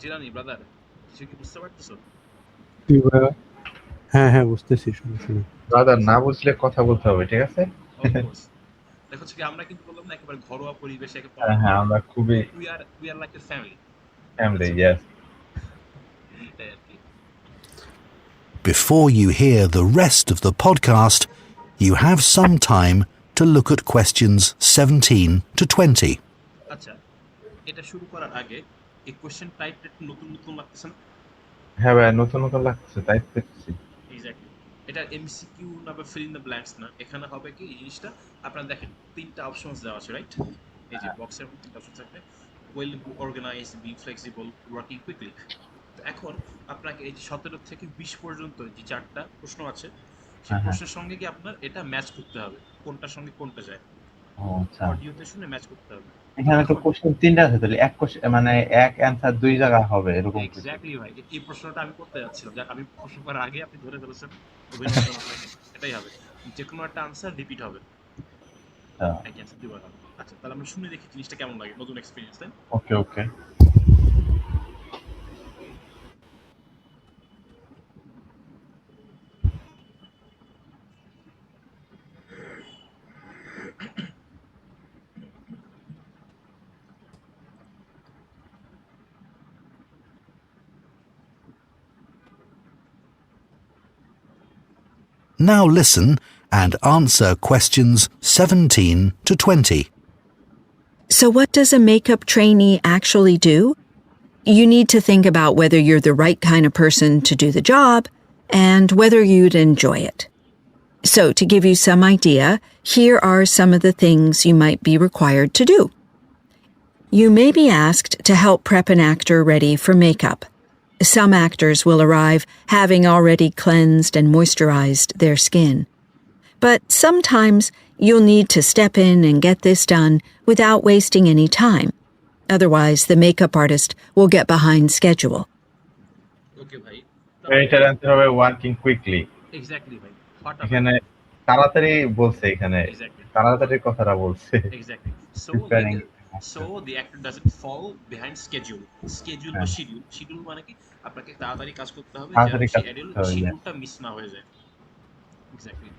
জিলানি ব্রাদার, কিছু কি বুঝতে পারতেছো? হ্যাঁ, হ্যাঁ, বুঝতেছি, শুনে। ব্রাদার, না বুঝলে কথা বলতে হবে, ঠিক আছে? অফকোর্স। দেখো হচ্ছে কি, আমরা কিন্তু বললাম না একেবারে ঘরোয়া পরিবেশে, হ্যাঁ, আমরা খুবই we are like a family, family, yes. এটাই আর কি। Before you hear the rest of the podcast, you have some time to look at questions 17 to 20. আচ্ছা, এটা শুরু করার আগে এই কোশ্চেন টাইপটা একটু নতুন নতুন লাগতেছে না? হ্যাঁ ভাই, নতুন লাগছে, তাই দেখছি। এক্স্যাক্টলি, এটা এমসিকিউ না বা ফিল ইন দ্য ব্ল্যাঙ্কস না, এখানে হবে কি এই জিনিসটা, আপনারা দেখেন তিনটা অপশনস দেওয়া আছে, রাইট? এই যে বক্সের মধ্যে তিনটা অপশন থাকবে, well organize, be flexible, working quickly. তো এখন আপনাকে এই যে 17 থেকে 20 পর্যন্ত যে চারটা প্রশ্ন আছে, সেই প্রশ্নের সঙ্গে কি আপনার এটা ম্যাচ করতে হবে, কোনটার সঙ্গে কোনটা যায়, আচ্ছা, অডিওতে শুনে ম্যাচ করতে হবে। এখানে তো কোশ্চেন তিনটা আছে, তাহলে এক কোশ্চেন মানে এক অ্যানসার দুই জায়গা হবে এরকম কিছু। এক্স্যাক্টলি ভাই, এই প্রশ্নটা আমি করতে যাচ্ছিলাম, যাক আমি প্রশ্ন করার আগে আপনি ধরে ফেলেছেন, অভিনন্দন আপনাকে। এটাই হবে, যে কোনো একটা আনসার রিপিট হবে, এক অ্যানসার দুইবার হবে। আচ্ছা, তাহলে আমরা শুনে দেখি জিনিসটা কেমন লাগে, নতুন এক্সপেরিয়েন্স, তাই? ওকে। Now listen and answer questions 17 to 20. So, what does a makeup trainee actually do? You need to think about whether you're the right kind of person to do the job and whether you'd enjoy it. So, to give you some idea, here are some of the things you might be required to do. You may be asked to help prep an actor ready for makeup. Some actors will arrive having already cleansed and moisturized their skin. But sometimes you'll need to step in and get this done without wasting any time. Otherwise, the makeup artist will get behind schedule. ওকে ভাই, এটার answer হবে working quickly. Exactly ভাই, ফাটাফাটি। এখানে তাড়াতাড়ি বলছে, এখানে exactly তাড়াতাড়ি কথাটা বলছে। Exactly so Preparing. So the actor doesn't fall behind schedule. Schedule বা হ্যাঁ। শিডিউল, শিডিউল মানে কি আপনাকে তাড়াতাড়ি কাজ করতে হবে যেন তাড়াতাড়ি কাজ শিডিউল করতে হবে, yes. শিডিউলটা মিস না হয়ে যায়। এক্স্যাক্টলি,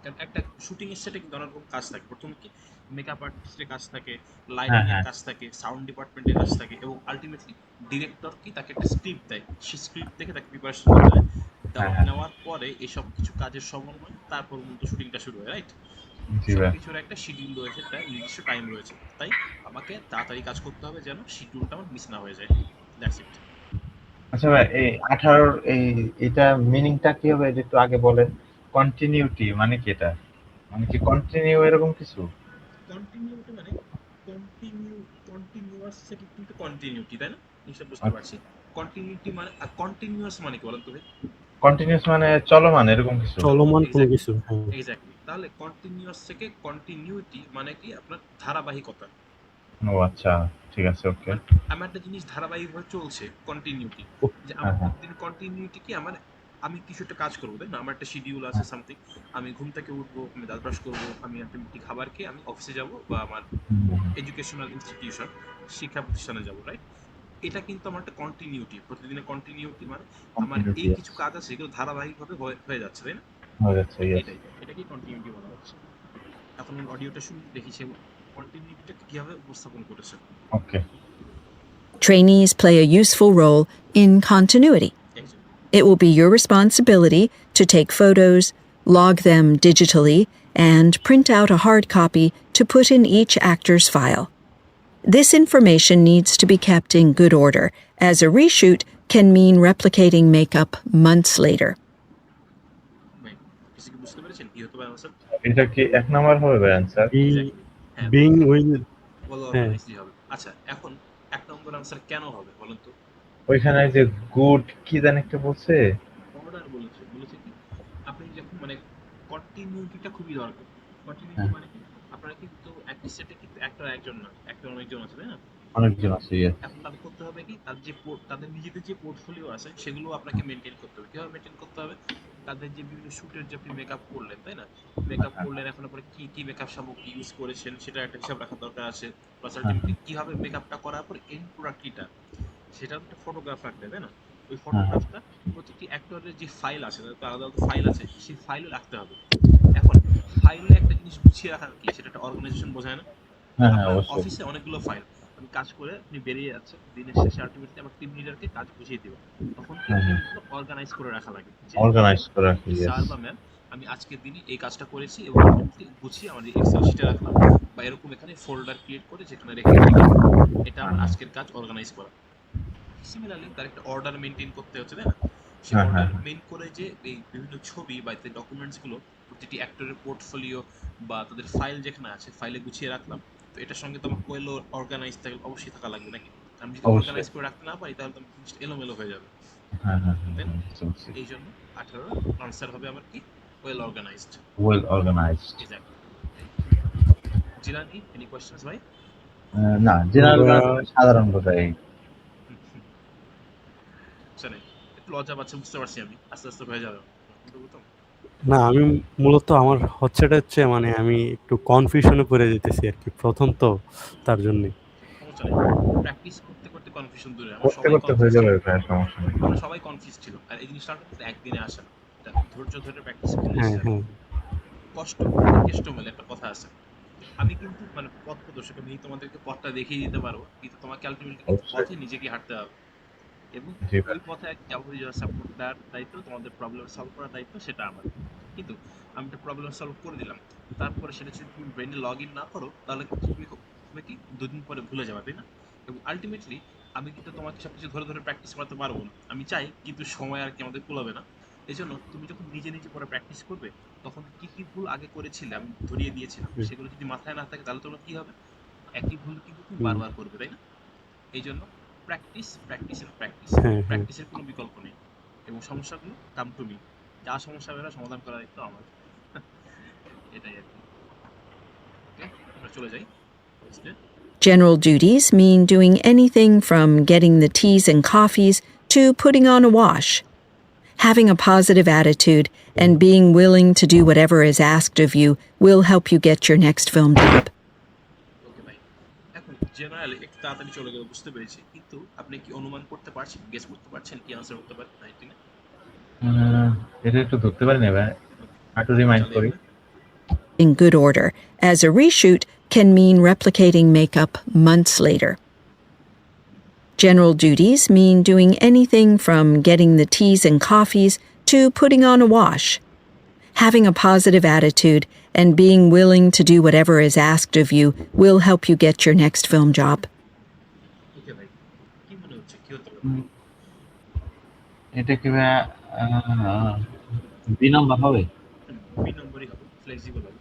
কারণ একটা শুটিং এর সেটে কিন্তু অনেক রকম কাজ থাকে। প্রথম কি মেকআপ আর্টিস্টের কাজ থাকে, লাইটিং এর হ্যাঁ। কাজ থাকে, সাউন্ড ডিপার্টমেন্টের কাজ থাকে, এবং আলটিমেটলি ডিরেক্টর কি তাকে একটা স্ক্রিপ্ট দেয়, সেই স্ক্রিপ্ট থেকে তাকে প্রিপারেশন করে দেয়। হ্যাঁ। নেওয়ার পরে এসব কিছু কাজের সমন্বয় তারপর মূলত শুটিংটা শুরু হয়, রাইট? জি ভাই। সবকিছুর একটা শিডিউল রয়েছে, একটা নির্দিষ্ট টাইম রয়েছে, তাই আমাকে তাড়াতাড়ি কাজ করতে হবে যেন শিডিউলটা আমার মিস না হয়ে যায়। That's it. আচ্ছা ভাই, এই 18 এটা মিনিংটা কি হবে এটা একটু আগে বলেন। কন্টিনিউটি মানে কি এটা? মানে কি কন্টিনিউ এরকম কিছু? কন্টিনিউটি মানে কন্টিনিউয়াস থেকে কিন্তু কন্টিনিউটি, তাই না? নিশ্চয় বুঝতে পারছি। কন্টিনিউটি মানে কন্টিনিউয়াস মানে কি বলেন তো ভাই? কন্টিনিউয়াস মানে চলমান এরকম কিছু। চলমান কোনো কিছু। হ্যাঁ। এক্স্যাক্টলি, তাহলে কন্টিনিউয়াস থেকে কন্টিনিউটি মানে কি আপনার ধারাবাহিকতা। ও আচ্ছা, ঠিক আছে, ওকে। আমার একটা জিনিস ধারাবাহিকভাবে চলছে, কন্টিনিউটি। যে হ্যাঁ, আমার হ্যাঁ। প্রতিদিন কন্টিনিউটি কি আমার, আমি কিছু একটা কাজ করবো, তাই না? আমার একটা শিডিউল আছে সামথিং। আমি ঘুম থেকে উঠবো, আমি দাঁত ব্রাশ করবো, আমি আলটিমেটলি খাবার খেয়ে আমি অফিসে যাব বা আমার এডুকেশনাল ইনস্টিটিউশন, শিক্ষা প্রতিষ্ঠানে যাব, রাইট? এটা কিন্তু আমার একটা কন্টিনিউটি, প্রতিদিনের কন্টিনিউটি মানে আমার এই Continuity, কিছু কাজ আছে এগুলো ধারাবাহিকভাবে হয়ে যাচ্ছে, তাই না? হয়ে যাচ্ছে, yes. এটাকেই কন্টিনিউটি বলা হচ্ছে। এখন অডিওটা শুনে দেখি সে কন্টিনিউটিটা কিভাবে উপস্থাপন করেছে। ওকে। Trainees play a useful role in continuity. It will be your responsibility to take photos, log them digitally, and print out a hard copy to put in each actor's file. This information needs to be kept in good order, as a reshoot can mean replicating makeup months later. ভাই, কিছু কি বুঝতে পেরেছেন কি হতে পারে answer? এটা কি এক নাম্বার হবে অ্যানসার? হ্যাঁ, বিং উইথ বলো হ্যাঁ। ইজি হবে। আচ্ছা, এখন এক নম্বর আনসার কেন হবে বলেন তো? ওইখানে যে গুড কি জানি একটা বলছে। অর্ডার বলেছে কি আপনি যখন মানে কন্টিনিউটিটা খুবই দরকার। কন্টিনিউটি হ্যাঁ। মানে কি আপনারা কিন্তু একই সেটে কিন্তু একটা একজন না, একটা অনেকজন আছে, তাই না? অনেকজন আছে, yes. এখন তাদের করতে হবে কি তাদের নিজেদের যে পোর্টফোলিও আছে সেগুলো আপনাকে মেনটেন করতে হবে। কিভাবে মেনটেন করতে হবে? তাদের যে বিভিন্ন শুটের যে আপনি মেকআপ করলেন, তাই না? মেকআপ করলেন, এখন পরে কি মেকআপ সামগ্রী ইউজ করেছেন সেটা একটা হিসাব রাখা দরকার আছে। প্লাস আলটিমেটলি কিভাবে মেকআপটা করার পর এন্ড প্রোডাক্ট কিটা সেটা একটা ফটোগ্রাফ রাখতে, তাই না? ওই ফটোগ্রাফটা প্রতিটি অ্যাক্টরের যে ফাইল আছে, তাদের আলাদা আলাদা ফাইল আছে, সেই ফাইলে রাখতে হবে। এখন ফাইলে একটা জিনিস গুছিয়ে রাখা কি সেটা একটা অর্গানাইজেশন বোঝায় না? হ্যাঁ, আপনার অবশ্যই। অফিসে অনেকগুলো ফাইল, আপনি কাজ করে আপনি বেরিয়ে যাচ্ছেন, দিনের শেষে আলটিমেটলি আমার টিম লিডারকে কাজ বুঝিয়ে দেব। তখন কি জিনিসগুলো অর্গানাইজ করে রাখা লাগে, যে অর্গানাইজ করে রাখি, yes. স্যার বা ম্যাম আমি আজকের দিনে এই কাজটা করেছি এবং আলটিমেটলি গুছিয়ে আমার এক্সেল শিটে রাখলাম, বা এরকম এখানে ফোল্ডার ক্রিয়েট করে যেখানে রেখে দিলাম। এটা আমার আজকের কাজ অর্গানাইজ করা। সিমিলারলি তার একটা অর্ডার মেনটেন করতে হচ্ছে, তাই না? সেই হ্যাঁ, অর্ডার হ্যাঁ। মেইন করে যে এই বিভিন্ন ছবি বা ডকুমেন্টস গুলো প্রতিটি অ্যাক্টরের পোর্টফোলিও বা তাদের ফাইল যেখানে আছে ফাইলে গুছিয়ে রাখলাম। তো এটার সঙ্গে তো আমার ওয়েল অর্গানাইজ অবশ্যই থাকা লাগবে, নাকি? আমি যদি অবশ্যই। অর্গানাইজ করে রাখতে না পারি তাহলে তো জিনিসটা এলোমেলো হয়ে যাবে, হ্যাঁ, তাই না? বুঝছি। এই জন্য 18 আনসার হবে আমার কি, well organized. Well organized. Exactly. Jilani, any questions ভাই? না, জেনারেল সাধারণ বোঝাই। চলে, একটু লজ্জা পাচ্ছে বুঝতে পারছি আমি, আস্তে আস্তে হয়ে যাবে। না, আমি মূলত আমার হচ্ছেটা হচ্ছে মানে আমি একটু কনফিউশনে পড়ে যেতেছি আর কি, প্রথম তো তার জন্য। সমস্যা নেই, প্র্যাকটিস করতে করতে কনফিউশন দূরে। আমরা করতে করতে হয়ে যাবে, ভাই, সমস্যা নেই। আমরা সবাই কনফিউজ ছিল, আর এই জিনিসটা কিন্তু একদিনে আসে না। এটা ধৈর্য ধরে প্র্যাকটিস করলে হ্যাঁ হ্যাঁ কষ্ট কেষ্ট মেলে একটা কথা আছে। আমি কিন্তু মানে পথ প্রদর্শক, আমি তোমাদেরকে পথটা দেখিয়ে দিতে পারবো, কিন্তু তোমাকে আলটিমেটলি পথে নিজেকে হাঁটতে হবে, এবং জি ভাই। ওই পথে যাবতীয় যারা সাপোর্ট দেওয়ার দায়িত্ব, তোমাদের প্রবলেম সলভ করার দায়িত্ব, সেটা আমার। কিন্তু আমি একটা প্রবলেম সলভ করে দিলাম, তারপরে সেটা যদি তুমি ব্রেনে লগ ইন না করো তাহলে তুমি কি দুদিন পরে ভুলে যাবে, তাই না? এবং আলটিমেটলি আমি কিন্তু তোমাকে সবকিছু ধরে ধরে প্র্যাকটিস করতে পারবো না, আমি চাই, কিন্তু সময় আর কি আমাদের কুলাবে না। এই জন্য তুমি যখন নিজে নিজে পরে প্র্যাকটিস করবে তখন কি কি ভুল আগে করেছিলে আমি ধরিয়ে দিয়েছিলাম, সেগুলো যদি মাথায় না থাকে তাহলে তোমার কি হবে, একই ভুল কিন্তু তুমি বারবার করবে, তাই না? এই জন্য প্র্যাকটিস প্র্যাকটিস এন্ড প্র্যাকটিস, প্র্যাকটিসের কোনো বিকল্প নেই। এবং সমস্যাগুলো কাম টু মি, যা সমস্যা বেরা সমাধান করার দায়িত্ব আমার। এটাই আর কি। ওকে, আমরা চলে যাই। General duties mean doing anything from getting the teas and coffees to putting on a wash. Having a positive attitude and being willing to do whatever is asked of you will help you get your next film job. ওকে ভাই, এখন generally একটু তাড়াতাড়ি চলে গেল বুঝতে পেরেছি, কিন্তু আপনি কি অনুমান করতে পারছেন, গেস করতে পারছেন, কি আনসার করতে পারেন 19 এটা একটু ধরতে পারি না ভাই, একটু রিমাইন্ড করি। In good order, as a reshoot can mean replicating makeup months later. General duties mean doing anything from getting the teas and coffees to putting on a wash. Having a positive attitude and being willing to do whatever is asked of you will help you get your next film job. ওকে ভাই, কি মনে হচ্ছে কি হতে পারে? এটা কি ভাই বি নাম্বার হবে? বি নম্বরই হবে, ফ্লেক্সিবল হবে।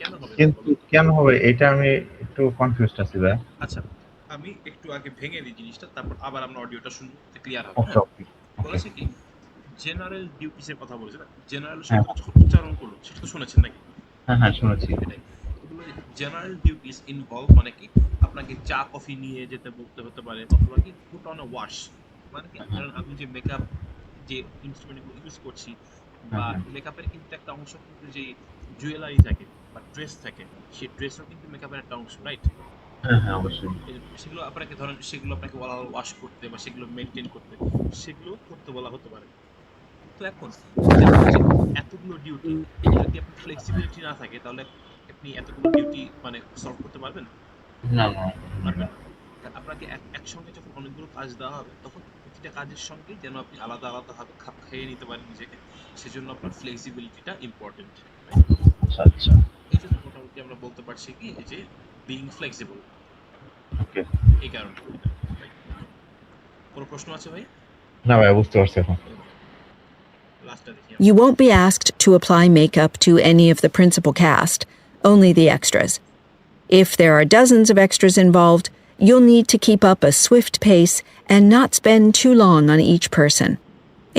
কেন হবে? কিন্তু কেন হবে এটা আমি একটু কনফিউজড আছি ভাই। আচ্ছা, আমি একটু আগে ভেঙে দিই জিনিসটা, তারপর আবার আমরা অডিওটা শুনবো, ক্লিয়ার হবে। ওকে ওকে বলেছে কি জেনারেল ডিউটিসের কথা বলেছে না, জেনারেল শব্দটা যখন উচ্চারণ করলো সেটা তো শুনেছেন নাকি? হ্যাঁ শুনেছি। এটাই জেনারেল ডিউটিস ইনভলভ, মানে কি আপনাকে চা কফি নিয়ে যেতে বলতে হতে পারে, অথবা কি পুট অন আ ওয়াশ, মানে কি ধরেন আমি যে মেকআপ যে ইনস্ট্রুমেন্টগুলো ইউজ করছি, বা মেকআপের কিন্তু একটা অংশ কিন্তু যে জুয়েলারি থাকে বা ড্রেস থাকে, সেই ড্রেসও কিন্তু মেকআপের একটা অংশ, রাইট? হ্যাঁ অবশ্যই। সেগুলো আপনাকে ধরেন সেগুলো আপনাকে বলা হলো ওয়াশ করতে বা সেগুলো মেনটেন করতে, সেগুলো করতে বলা হতে পারে। তো এখন এতগুলো ডিউটি, যদি আপনার ফ্লেক্সিবিলিটি না থাকে তাহলে আপনি এতগুলো ডিউটি মানে সলভ করতে পারবেন না পারবেন না। আপনাকে একসঙ্গে যখন অনেকগুলো কাজ দেওয়া হবে তখন প্রতিটা কাজের সঙ্গে যেন আপনি আলাদা আলাদাভাবে খাপ খাইয়ে নিতে পারেন নিজেকে, সেজন্য আপনার ফ্লেক্সিবিলিটিটা ইম্পর্টেন্ট। আচ্ছা এই জন্য মোটামুটি আমরা বলতে পারছি কি যে বিইং ফ্লেক্সিবল, ওকে। এই কারণে। কোনো প্রশ্ন আছে ভাই? না ভাই বুঝতে পারছি এখন। লাস্টটা দেখি। You won't be asked to apply makeup to any of the principal cast, only the extras. If there are dozens of extras involved, you'll need to keep up a swift pace and not spend too long on each person.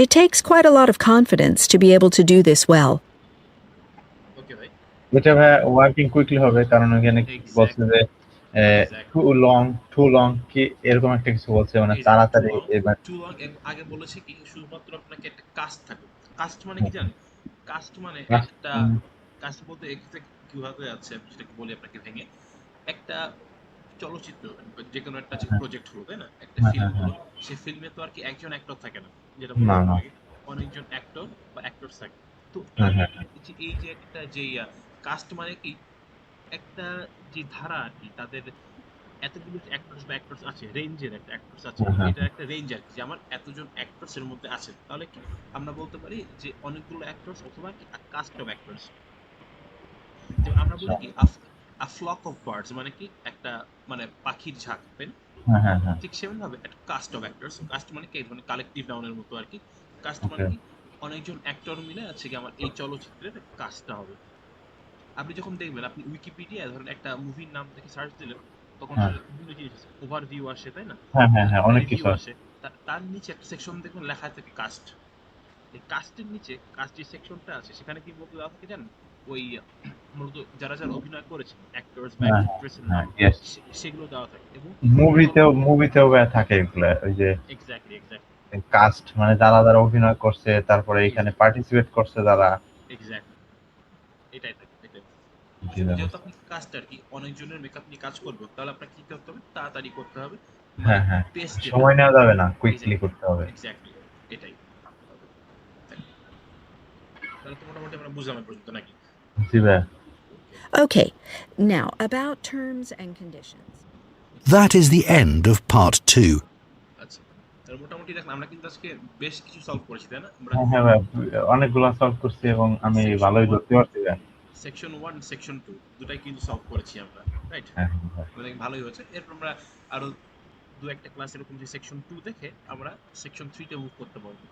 It takes quite a lot of confidence to be able to do this well. ওকে ভাই, এটা ভাই working quickly হবে, কারণ ওখানে বলছে যে two long কি এরকম একটা কিছু বলছে, মানে তাড়াতাড়ি। এবার টু লং আগে বলেছে কি শুধুমাত্র আপনাকে একটা কাস্ট থাকে। কাস্ট মানে কি জানেন? কাস্ট মানে একটা, কাস্ট বলতে এক্ষেত্রে কিভাবে আছে আমি সেটাকে বলি আপনাকে ভেঙে। একটা চলচ্চিত্র যে কোনো একটা প্রজেক্ট হলো, তাই না? একটা ফিল্ম হলো, সেই ফিল্মে তো আর কি একজন অ্যাক্টর থাকে না, যেটা বললাম আগে, অনেকজন অ্যাক্টর বা অ্যাক্টরস থাকে। তো এই যে একটা যে কাস্ট মানে কি একটা যে ধারা আর কি, তাদের এতগুলো অ্যাক্টরস আছে, রেঞ্জের একটা অ্যাক্টরস আছে, এটা একটা রেঞ্জ আর কি, যে আমার এতজন অ্যাক্টরস এর মধ্যে আছে, তাহলে কি আমরা বলতে পারি যে অনেকগুলো অ্যাক্টরস অথবা কি কাস্ট অফ অ্যাক্টরস। যেমন আমরা বলি কি আ ফ্লক অফ বার্ডস, মানে কি একটা মানে পাখির ঝাঁক, তাই না? ঠিক সেমন ভাবে একটা কাস্ট অফ অ্যাক্টরস, কাস্ট মানে কি ধরনের কালেকটিভ নাউনের মতো আর কি। কাস্ট মানে কি অনেকজন অ্যাক্টর মিলে আছে কি আমার এই চলচ্চিত্রের কাস্টটা হবে। আপনি যখন দেখবেন, আপনি উইকিপিডিয়ায় ধরেন একটা মুভির নাম দেখে সার্চ দিলেন, তখন বিভিন্ন জিনিস আছে, ওভারভিউ আসে, তাই না? অনেক কিছু আসে, তার নিচে একটা সেকশন দেখবেন লেখা থাকে কাস্ট। এই কাস্টের নিচে কাস্ট যে সেকশনটা আছে সেখানে কি বলতে দেওয়া থাকে জানেন? ওই মূলত যারা যারা অভিনয় করেছে অ্যাক্টরস বা অ্যাক্ট্রেসের নাম, সেগুলো দেওয়া থাকে। এবং মুভিতেও থাকে এগুলা, ওই যে এক্স্যাক্টলি কাস্ট মানে যারা যারা অভিনয় করছে, তারপরে এখানে পার্টিসিপেট করছে যারা, এক্স্যাক্টলি এটাই থাকে। যেহেতু আপনি কাস্ট আর কি অনেকজনের মেকআপ নিয়ে কাজ করবেন, তাহলে আপনাকে কি করতে হবে? তাড়াতাড়ি করতে হবে, সময় নেওয়া যাবে না, কুইকলি করতে হবে। এক্স্যাক্টলি এটাই। তাহলে তো মোটামুটি আমরা বুঝলাম পর্যন্ত নাকি? জি ভাই। Okay, now about terms and conditions. That is the end of part 2. আচ্ছা, তাহলে মোটামুটি দেখলাম আমরা কিন্তু আজকে বেশ কিছু সলভ করেছি, তাই না? হ্যাঁ ভাই, অনেকগুলো সলভ করছি এবং আমি ভালোই ধরতে পারছি ভাই। সেকশন 1 সেকশন 2 দুটাই কিন্তু সলভ করেছি আমরা, রাইট? ভালোই হয়েছে। এরপর আমরা আরো দু একটা ক্লাস এরকম যে সেকশন 2 দেখে আমরা সেকশন 3 তে মুভ করতে পারবো।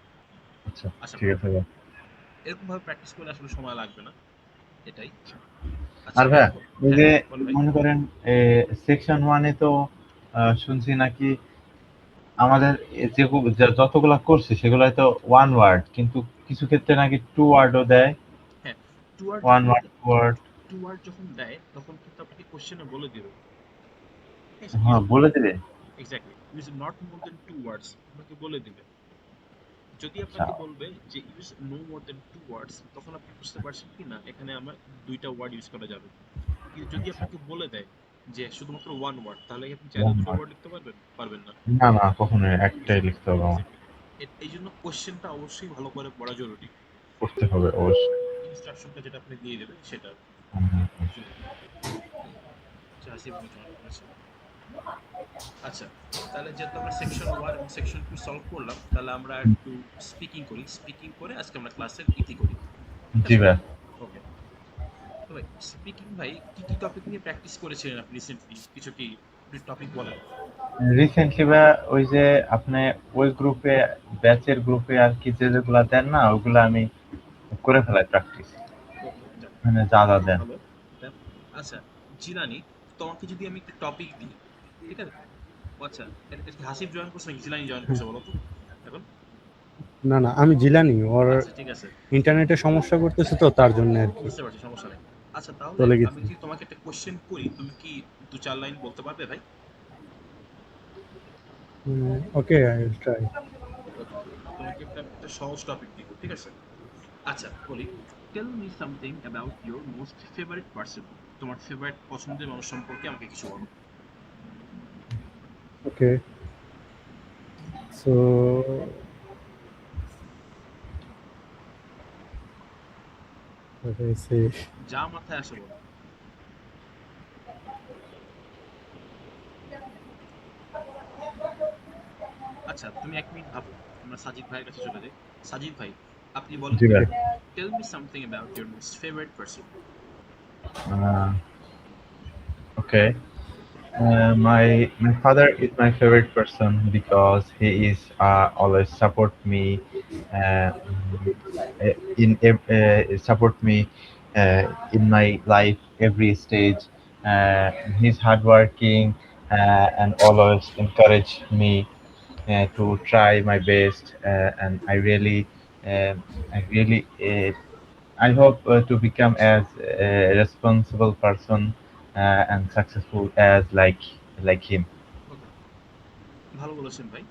আচ্ছা ঠিক আছে ভাই। এরকম ভাবে প্র্যাকটিস করলে আসলে সময় লাগবে না, এটাই। আর ভাই এই যে মনে করেন সেকশন 1 এ তো শুনছি নাকি আমাদের যে যতগুলা করছি সেগুলাই তো ওয়ান ওয়ার্ড, কিন্তু কিছু ক্ষেত্রে নাকি টু ওয়ার্ডও দেয়। হ্যাঁ, টু ওয়ার্ড যখন দেয় তখন কিন্তু আপনাকে কোশ্চেনে বলে দিবে। হ্যাঁ বলে দিবে। Exactly, use not more than two words, আপনাকে বলে দিবে। যদি আপনাকে বলবে যে use no more than 2 words, তখন আপনি বুঝতে পারছেন কি না এখানে আমার 2টা ওয়ার্ড ইউজ করা যাবে। কিন্তু যদি আচ্ছা, আপনাকে বলে দেয় যে শুধুমাত্র 1 ওয়ার্ড, তাহলে কি আপনি চাইলে 2টো ধন্যবাদ। ওয়ার্ড লিখতে পারবেন? পারবেন না। না না, কখনোই একটাই এক্স্যাক্টলি, লিখতে হবে আমার। এক্স্যাক্টলি। এই জন্য কোশ্চেনটা অবশ্যই ভালো করে পড়া জরুরি। করতে হবে অবশ্যই। ইনস্ট্রাকশনটা যেটা আপনি দিয়ে দেবেন সেটা। হুম, হুম, হুম। আচ্ছা, হাসিব ভাই জয়েন করেছে। আচ্ছা, তাহলে যেহেতু আমরা সেকশন 1 এবং সেকশন 2 সলভ করলাম, তাহলে আমরা একটু স্পিকিং করি। স্পিকিং করে আজকে আমরা ক্লাসের ইতি করি। ঠিক জি আছে? ভাই। ওকে। তো ভাই স্পিকিং ভাই কি টপিক নিয়ে প্র্যাকটিস করেছিলেন আপনি রিসেন্টলি? কিছু কি টপিক বলেন? রিসেন্টলি ভাই ওই যে আপনি ওই গ্রুপে, ব্যাচের গ্রুপে আর কি যেগুলা দেন না, ওগুলা আমি করে ফেলাই প্র্যাকটিস। ওকে, যাক। মানে যা যা খুব দেন। ভালো। দেন আচ্ছা, জিলানি, তোমাকে যদি আমি একটা টপিক দিই, ঠিক আছে? ও আচ্ছা, এটা কি হাসিব জয়েন করছে নাকি জিলানি জয়েন করছে বলো তো এখন? না না, আমি জিলানি, ওর আচ্ছা, ঠিক আছে। ইন্টারনেটে সমস্যা করতেছে তো তার জন্য আর কি বুঝতে পারছি, সমস্যা নেই। আচ্ছা, তাহলে চলে আমি গেছি। যদি তোমাকে একটা কোশ্চেন করি, তুমি কি 2-4 লাইন বলতে পারবে ভাই? Okay, I will try. Okay, তোমাকে একটা সহজ টপিক দিব, ঠিক আছে? আচ্ছা, বলি, tell me something about your most favourite person. তোমার ফেভারিট পছন্দের মানুষ সম্পর্কে আমাকে কিছু বলো। Okay, so what do I say? যা মাথায় আসে বলো। আচ্ছা, তুমি 1 মিনিট ভাবো, আমরা সাজিদ ভাইয়ের কাছে চলে যাই। সাজিদ ভাই, আপনি বলেন জি তো, ভাই। Tell me something about your most favourite person. Okay. My father is my favorite person because he is always support me, uh, support me in my life every stage. He's hardworking and always encourage me to try my best, and I really I hope to become as a responsible person and successful as like him. ওকে, ভালো বলেছেন ভাই।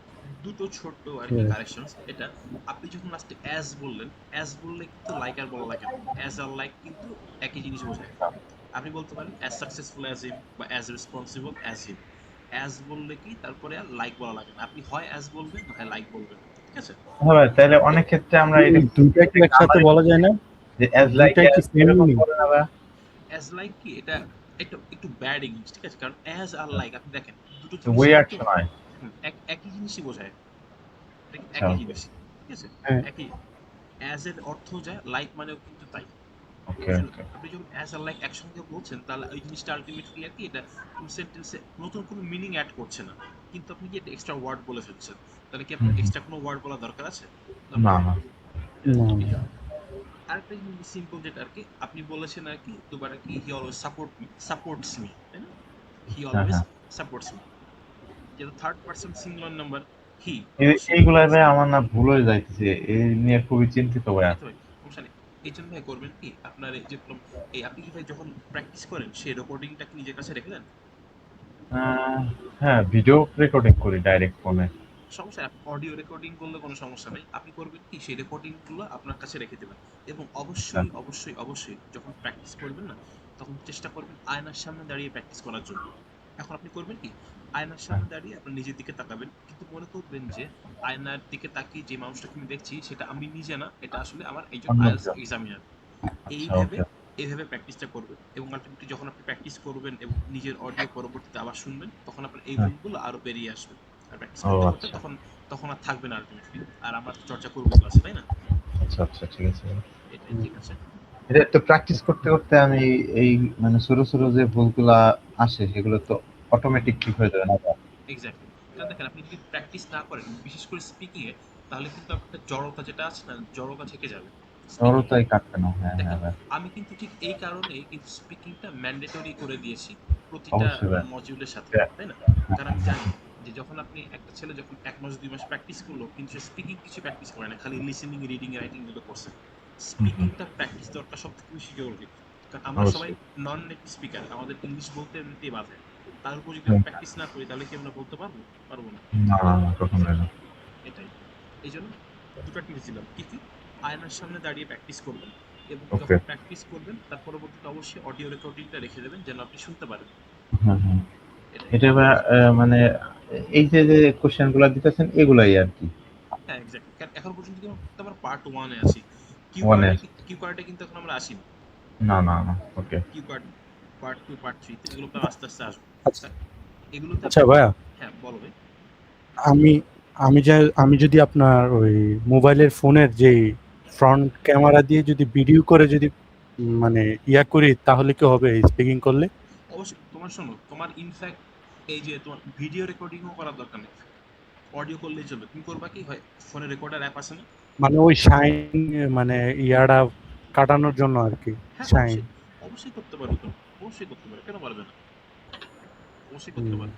দুটো ছোট্ট আর কি Yes. Corrections. এটা, আপনি যখন লাস্টে অ্যাজ বললেন, অ্যাজ বললে কিন্তু লাইক আর বলা লাগে না। অ্যাজ আর লাইক কিন্তু একই জিনিস বোঝায়। আপনি বলতে পারেন অ্যাজ সাকসেসফুল অ্যাজ হিম বা as responsible as him. As বললে কি তারপরে আর লাইক বলা লাগে না। আপনি হয় অ্যাজ বলবেন না হয় লাইক বলবেন। ঠিক আছে? হ্যাঁ, তাহলে অনেক ক্ষেত্রে আমরা এটা দুইটা কি একসাথে বলা যায় না? যে as like দুইটাই কি as সেম এরকম মিনিং? করে না বা অ্যাজ লাইক কি এটা একটু একটু ব্যাড ইংলিশ, ঠিক আছে? কারণ অ্যাজ আর লাইক আপনি দেখেন দুটো জিনিস weird কিন্তু শোনায়। একই জিনিসই বোঝায়। এটা কিন্তু আচ্ছা, একই ওকে জিনিস। ঠিক আছে? হ্যাঁ। একই। অ্যাজ এর অর্থ যায়, লাইক মানেও কিন্তু তাই। ওকে শুনুন, ওকে আপনি যখন অ্যাজ আর লাইক একসঙ্গে বলছেন, তাহলে ওই জিনিসটা আলটিমেটলি আর কি, এটা কোন সেন্টেন্সে নতুন কোনো মিনিং অ্যাড করছে না। কিন্তু আপনি কি একটা এক্সট্রা ওয়ার্ড বলে ফেলছেন। তাহলে কি আপনার হুম, এক্সট্রা কোনো ওয়ার্ড বলা দরকার আছে? না দরকার নেই। না না এই না। জন্য আরেকটা জিনিস সিম্পল যেটা আর কি, আপনি বলেছেন আর কি দুবার আর কি, হি অলওয়েজ সাপোর্টস মি, তাই না? হি হ্যাঁ অলওয়েজ হ্যাঁ সাপোর্টস মি। যেহেতু third person singular number he, অবশ্যই হি এইগুলা ইজ। ভাই আমার না ভুল হয়ে যাইতেছে, এই নিয়ে খুবই চিন্তিত ভাইয়া। এই তো ভাই, সমস্যা নেই। এই জন্য ভাই করবেন কি, আপনার এই যে এই আপনি কি ভাই যখন প্র্যাকটিস করেন সেই রেকর্ডিংটা কি নিজের কাছে রেখে দেন? আহ, হ্যাঁ, ভিডিও রেকর্ডিং করি ডাইরেক্ট ফোনে। সমস্যা, অডিও রেকর্ডিং করলে কোনো সমস্যা নেই। আপনি করবেন কি, সেই রেকর্ডিং গুলো আপনার কাছে রেখে দেবেন। এবং অবশ্যই অবশ্যই অবশ্যই যখন প্র্যাকটিস করবেন না, তখন চেষ্টা করবেন আয়নার সামনে দাঁড়িয়ে প্র্যাকটিস করার জন্য। এখন আপনি করবেন কি, আয়নার সামনে দাঁড়িয়ে আপনার নিজের দিকে তাকাবেন, কিন্তু মনে করবেন যে আয়নার দিকে তাকিয়ে যে মানুষটাকে আমি দেখছি সেটা আমি নিজে না, এটা আসলে আমার একজন আইএলটিএস অন্যজন। এক্সামিনার। আচ্ছা এইভাবে ওকে। এইভাবে প্র্যাকটিসটা করবেন, এবং আলটিমেটলি যখন আপনি প্র্যাকটিস করবেন এবং নিজের অডিও পরবর্তীতে আবার শুনবেন, তখন আপনার এই হ্যাঁ। ভুলগুলো আরো বেরিয়ে আসবে। আর প্র্যাকটিস ও করতে করতে আচ্ছা তখন তখন আর থাকবে না আলটিমেটলি। আর আমরা তো চর্চা করবো ক্লাসে, তাই না? আচ্ছা আচ্ছা, ঠিক আছে। এটাই, ঠিক আছে। এটা তো প্র্যাকটিস করতে করতে আমি এই মানে ছোট ছোট যে ভুলগুলা আসে সেগুলো তো অটোমেটিক ঠিক হয়ে যাবে না? এক্স্যাক্টলি। কারণ দেখেন, আপনি যদি প্র্যাকটিস না করেন, বিশেষ করে স্পিকিং এ, তাহলে কিন্তু আপনার জড়তা যেটা আছে না, জড়তা থেকে যাবে স্পিকিং এ। জড়তাই কাটবে না। হ্যাঁ হ্যাঁ দেখেন, ভাই, আমি কিন্তু ঠিক এই কারণেই কিন্তু স্পিকিংটা ম্যান্ডেটরি করে দিয়েছি প্রতিটা অবশ্যই ভাই। মডিউলের সাথে, হ্যাঁ, তাই না? কারণ আমি জানি যে যখন আপনি একটা ছেলে যখন 1 মাস 2 মাস প্র্যাকটিস করলো, কিন্তু সে স্পিকিং কিছু প্র্যাকটিস করে না, খালি লিসেনিং, রিডিং, রাইটিং গুলো করছে। হুম, হুম, স্পিকিংটা প্র্যাকটিস দরকার সবথেকে বেশি জরুরি। কারণ আমরা সবাই অবশ্যই। নন নেটিভ স্পিকার, আমাদের ইংলিশ বলতে এমনিতেই বাধে। তার উপর যদি হুম, আমরা প্র্যাকটিস না করি, তাহলে কি আমরা বলতে পারবো? পারবো না। না না না, কখনোই না। এটাই। এই জন্য দুটো টিপস দিলাম কি কি আয়নার সামনে দাঁড়িয়ে প্র্যাকটিস করবেন এবং Okay. যখন প্র্যাকটিস করবেন তার পরবর্তীতে অবশ্যই অডিও রেকর্ডিংটা রেখে দেবেন যেন আপনি শুনতে পারেন। হ্যাঁ হ্যাঁ এটা এটা ভাইয়া মানে এই যে যে কোশ্চেন গুলা দিতেছেন এগুলাই আর কি হ্যাঁ এক্স্যাক্টলি, কারণ এখন পর্যন্ত কিন্তু আমরা পার্ট 1 এ আছি। ওয়ানে কিউ কার্ডে কিন্তু এখন আমরা আসিনি। না না না ওকে কিউ কার্ড পার্ট 2 পার্ট 3 তে এগুলো তো আস্তে আস্তে আসবে। আচ্ছা এগুলোতে আচ্ছা ভাইয়া, হ্যাঁ বলো ভাই। আমি আমি যদি আপনার ওই মোবাইলের ফোনের যে ফ্রন্ট ক্যামেরা দিয়ে যদি ভিডিও করে যদি মানে ইয়া করি তাহলে কি হবে স্পিকিং করলে? অবশ্যই তোমার শোনো, তোমার ইনফ্যাক্ট এই যে তোমার ভিডিও রেকর্ডিংও করার দরকার নেই, অডিও করলেই চলবে। তুমি করবা কি হয়, ফোনে রেকর্ডার অ্যাপ আছে না? মানে ওই শাইন মানে ইয়াটা কাটানোর জন্য আর কি হ্যাঁ শাইন। অবশ্যই অবশ্যই করতে পারবে তো, অবশ্যই করতে পারবে, কেন পারবে না, অবশ্যই করতে পারবে।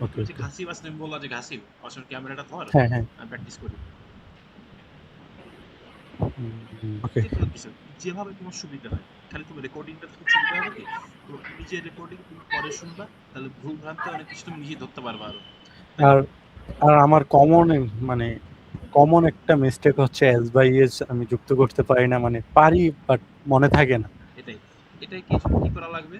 ওকে তুমি যে ঘাসি বাস তুমি বললা যে ঘাসি আসলে ক্যামেরাটা ধর, হ্যাঁ হ্যাঁ আমি প্র্যাকটিস করি। ওকে যে কোনো কিছু যেভাবে তোমার সুবিধা হয়, খালি তুমি রেকর্ডিংটা থেকে সুবিধা হবে কি, তো নিজের রেকর্ডিং তুমি পরে শুনবা, তাহলে ভুল ভ্রান্তি অনেক কিছু তুমি নিজেই ধরতে পারবা আরো। আর আর আমার মানে কমন একটা মিস্টেক হচ্ছে এস বাই এস আমি যুক্ত করতে পারি না, মানে পারি বাট মনে থাকে না। এটাই এটাই কি করা লাগবে,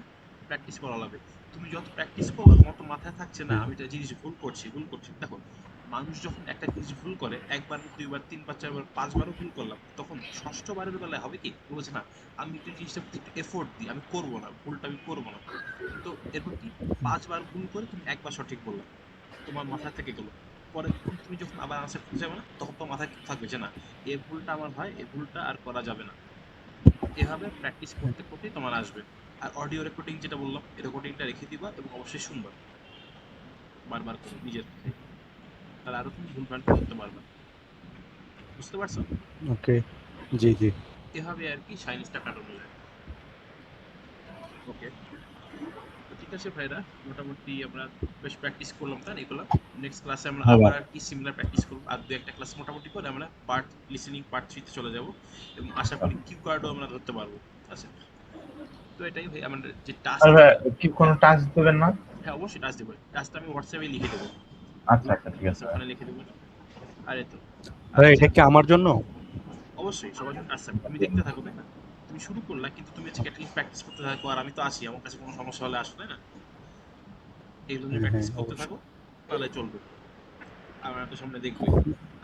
প্র্যাকটিস করা লাগবে। তুমি যত প্র্যাকটিস করবে তোমার তো মাথায় থাকছে না আমি একটা জিনিস ভুল করছি। দেখো মানুষ যখন একটা জিনিস ভুল করে, একবার দুইবার তিনবার চারবার পাঁচবারও ভুল করলাম, তখন ষষ্ঠবারের বেলায় হবে কি বলছে না আমি একটু জিনিসটা একটু এফোর্ট দিই, আমি করবো না, ভুলটা আমি করবো না। তো এরপর কি পাঁচবার ভুল করে তুমি একবার সঠিক বললা, তোমার মাথা থেকে গেলো, পরে তুমি যখন আবার আনসার করতে যাবে না তখন তো মাথায় থাকবে যে না এই ভুলটা আমার হয়, এই ভুলটা আর করা যাবে না। এভাবে প্র্যাকটিস করতে করতেই তোমার আসবে। আর অডিও রেকর্ডিং যেটা বললাম, এই রেকর্ডিংটা রেখে দিবা এবং অবশ্যই শুনবা বারবার করে নিজের থেকে, তাহলে আরো তুমি ভুলভ্রান্তি করতে পারবে। বুঝতে পারছো? ওকে জি জি এভাবে আর কি সায়েন্সটা কাটানো যায়। ওকে ঠিক আছে ভাইরা, মোটামুটি আমরা বেশ প্র্যাকটিস করলাম তাই এগুলো। নেক্সট ক্লাসে আমরা হ্যাঁ আবার ভাই। আর কি সিমিলার প্র্যাকটিস করব, আর দু একটা ক্লাস মোটামুটি করে আমরা পার্ট লিসেনিং পার্ট 3 তে চলে যাব এবং আশা করি কিউ কার্ডও আমরা ধরতে পারবো। আচ্ছা তো এটাই ভাই আমাদের যে টাস্ক। আর ভাই কি কোনো টাস্ক দেবেন না? হ্যাঁ অবশ্যই টাস্ক দেবো, টাস্কটা আমি হোয়াটসঅ্যাপে লিখে দেবো। আচ্ছা আচ্ছা ঠিক আছে ওখানে লিখে দেবো। আরে তো ভাই এটা কি আমার জন্য? অবশ্যই সবার জন্য টাস্ক থাকবে, তুমি দেখতে থাকো তাই না, তুমি শুরু করলা কিন্তু তুমি হচ্ছে ক্যাটালিং প্র্যাকটিস করতে থাকো, আর আমি তো আছি, আমার কাছে কোনো সমস্যা হলে আসো তাই না, এইগুলো নিয়ে প্র্যাকটিস করতে অবশ্যই। থাকো, তাহলে চলবে। আমরা তো সামনে দেখবই।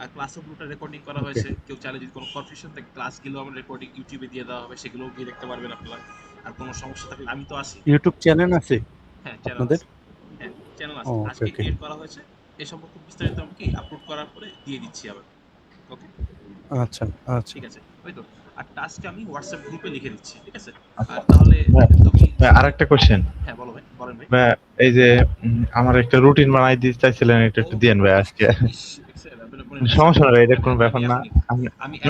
আর ক্লাসও পুরোটা রেকর্ডিং করা হয়েছে, কেউ চাইলে যদি কোনো কনফিউশন থাকে ক্লাসগুলো আমরা রেকর্ডিং ইউটিউবে দিয়ে দেওয়া হবে, সেগুলোও গিয়ে দেখতে পারবেন আপনারা। আর কোনো সমস্যা থাকলে আমি তো আছি। ইউটিউব চ্যানেল আছে হ্যাঁ চ্যানেল আপনাদের? আছে, হ্যাঁ চ্যানেল ও আছে, ওকে আজকে ওকে ক্রিয়েট করা হয়েছে। এই সম্পর্কে বিস্তারিত আমি কি আপলোড করার পরে দিয়ে দিচ্ছি আবার। ওকে আচ্ছা আচ্ছা ঠিক আছে, ওই তো। আর টাস্ক আমি হোয়াটসঅ্যাপ গ্রুপে লিখে দিচ্ছি, ঠিক আছে? আর তাহলে তুমি ভাই আরেকটা কোশ্চেন হ্যাঁ বলো ভাই, বলেন ভাই। ভাই, এই যে আমার একটা রুটিন বানাই দিতে চাইছিলেন, এটা একটু দিয়েন ভাই আজকে। সমস্যা না ভাই, এটা কোনো ব্যাপার না।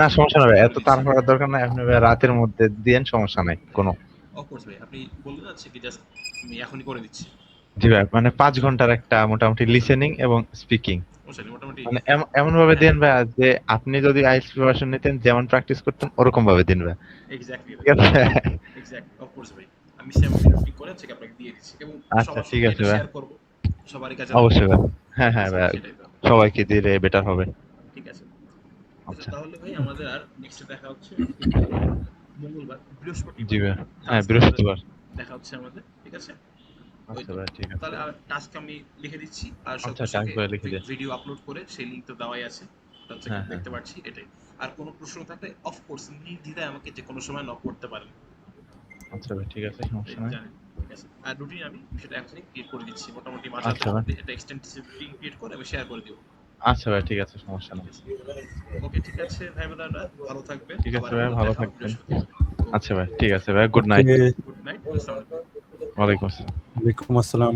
না সমস্যা না ভাই, এত তাড়াহুড়ার দরকার নাই, আপনি ভাই রাতের মধ্যে দিয়েন, সমস্যা নাই কোনো। অফকোর্স ভাই, আপনি বললেন আছে কি জাস্ট আমি এখনই করে দিচ্ছি। জি ভাই, মানে 5 ঘন্টার একটা মোটামুটি লিসেনিং এবং স্পিকিং, বুঝছেন মোটামুটি মানে এমন ভাবে দেন ভাই যে আপনি যদি আইএলটিএস প্রিপারেশন নিতেন যেমন প্র্যাকটিস করতেন ওরকম ভাবে দিন ভাই। এক্স্যাক্টলি ঠিক আছে এক্স্যাক্টলি অফকোর্স ভাই, আমি সেম ভিডিওটি করে চেক আপনাকে দিয়ে দিচ্ছি এবং আচ্ছা সবার ঠিক সাথে আছে এটা ভাই, শেয়ার করব, সবারই কাছে অবশ্যই ভাই। হ্যাঁ হ্যাঁ ভাই, সেটাই তো। সবাইকে দিলে বেটার হবে। ঠিক আছে আচ্ছা তাহলে ভাই আমাদের আর নেক্সট দেখা হচ্ছে মঙ্গলবার বৃহস্পতিবার। জি ভাই, হ্যাঁ বৃহস্পতিবার দেখা হচ্ছে আমাদের, ঠিক আছে? আচ্ছা ভাই ঠিক আছে। তাহলে আর টাস্ক আমি লিখে দিচ্ছি, আর সব আচ্ছা টাস্ক ভাই লিখে দেন। ভিডিও আপলোড করে সেই লিংক তো দেওয়াই আছে, ওটা হচ্ছে হ্যাঁ, দেখতে পাচ্ছি এটাই। আর কোনো প্রশ্ন থাকলে অফকোর্স নির্দ্বিধায় আমাকে যে কোনো সময় নক করতে পারেন। আচ্ছা ভাই ঠিক আছে, সমস্যা নাই। জানেন, ঠিক আছে? আর রুটিন আমি সেটা এখনই ক্রিয়েট করে দিচ্ছি, মোটামুটি মাঝে আচ্ছা ভাই। এটা এক্সটেন্সিভ রুটিন ক্রিয়েট করে আমি শেয়ার করে দিব। আচ্ছা ভাই ঠিক আছে, সমস্যা নাই। ওকে ঠিক আছে ভাই ব্রাদাররা, ভালো থাকবেন। ঠিক আছে আবার ভাই, দেখা ভালো হবে থাকবেন। বৃহস্পতিবার। আচ্ছা ভাই ঠিক আছে ভাই, গুড নাইট। ওকে, গুড নাইট, আসসালামু আলাইকুম। ওয়ালাইকুম আসসালাম। ওয়ালাইকুম আসসালাম।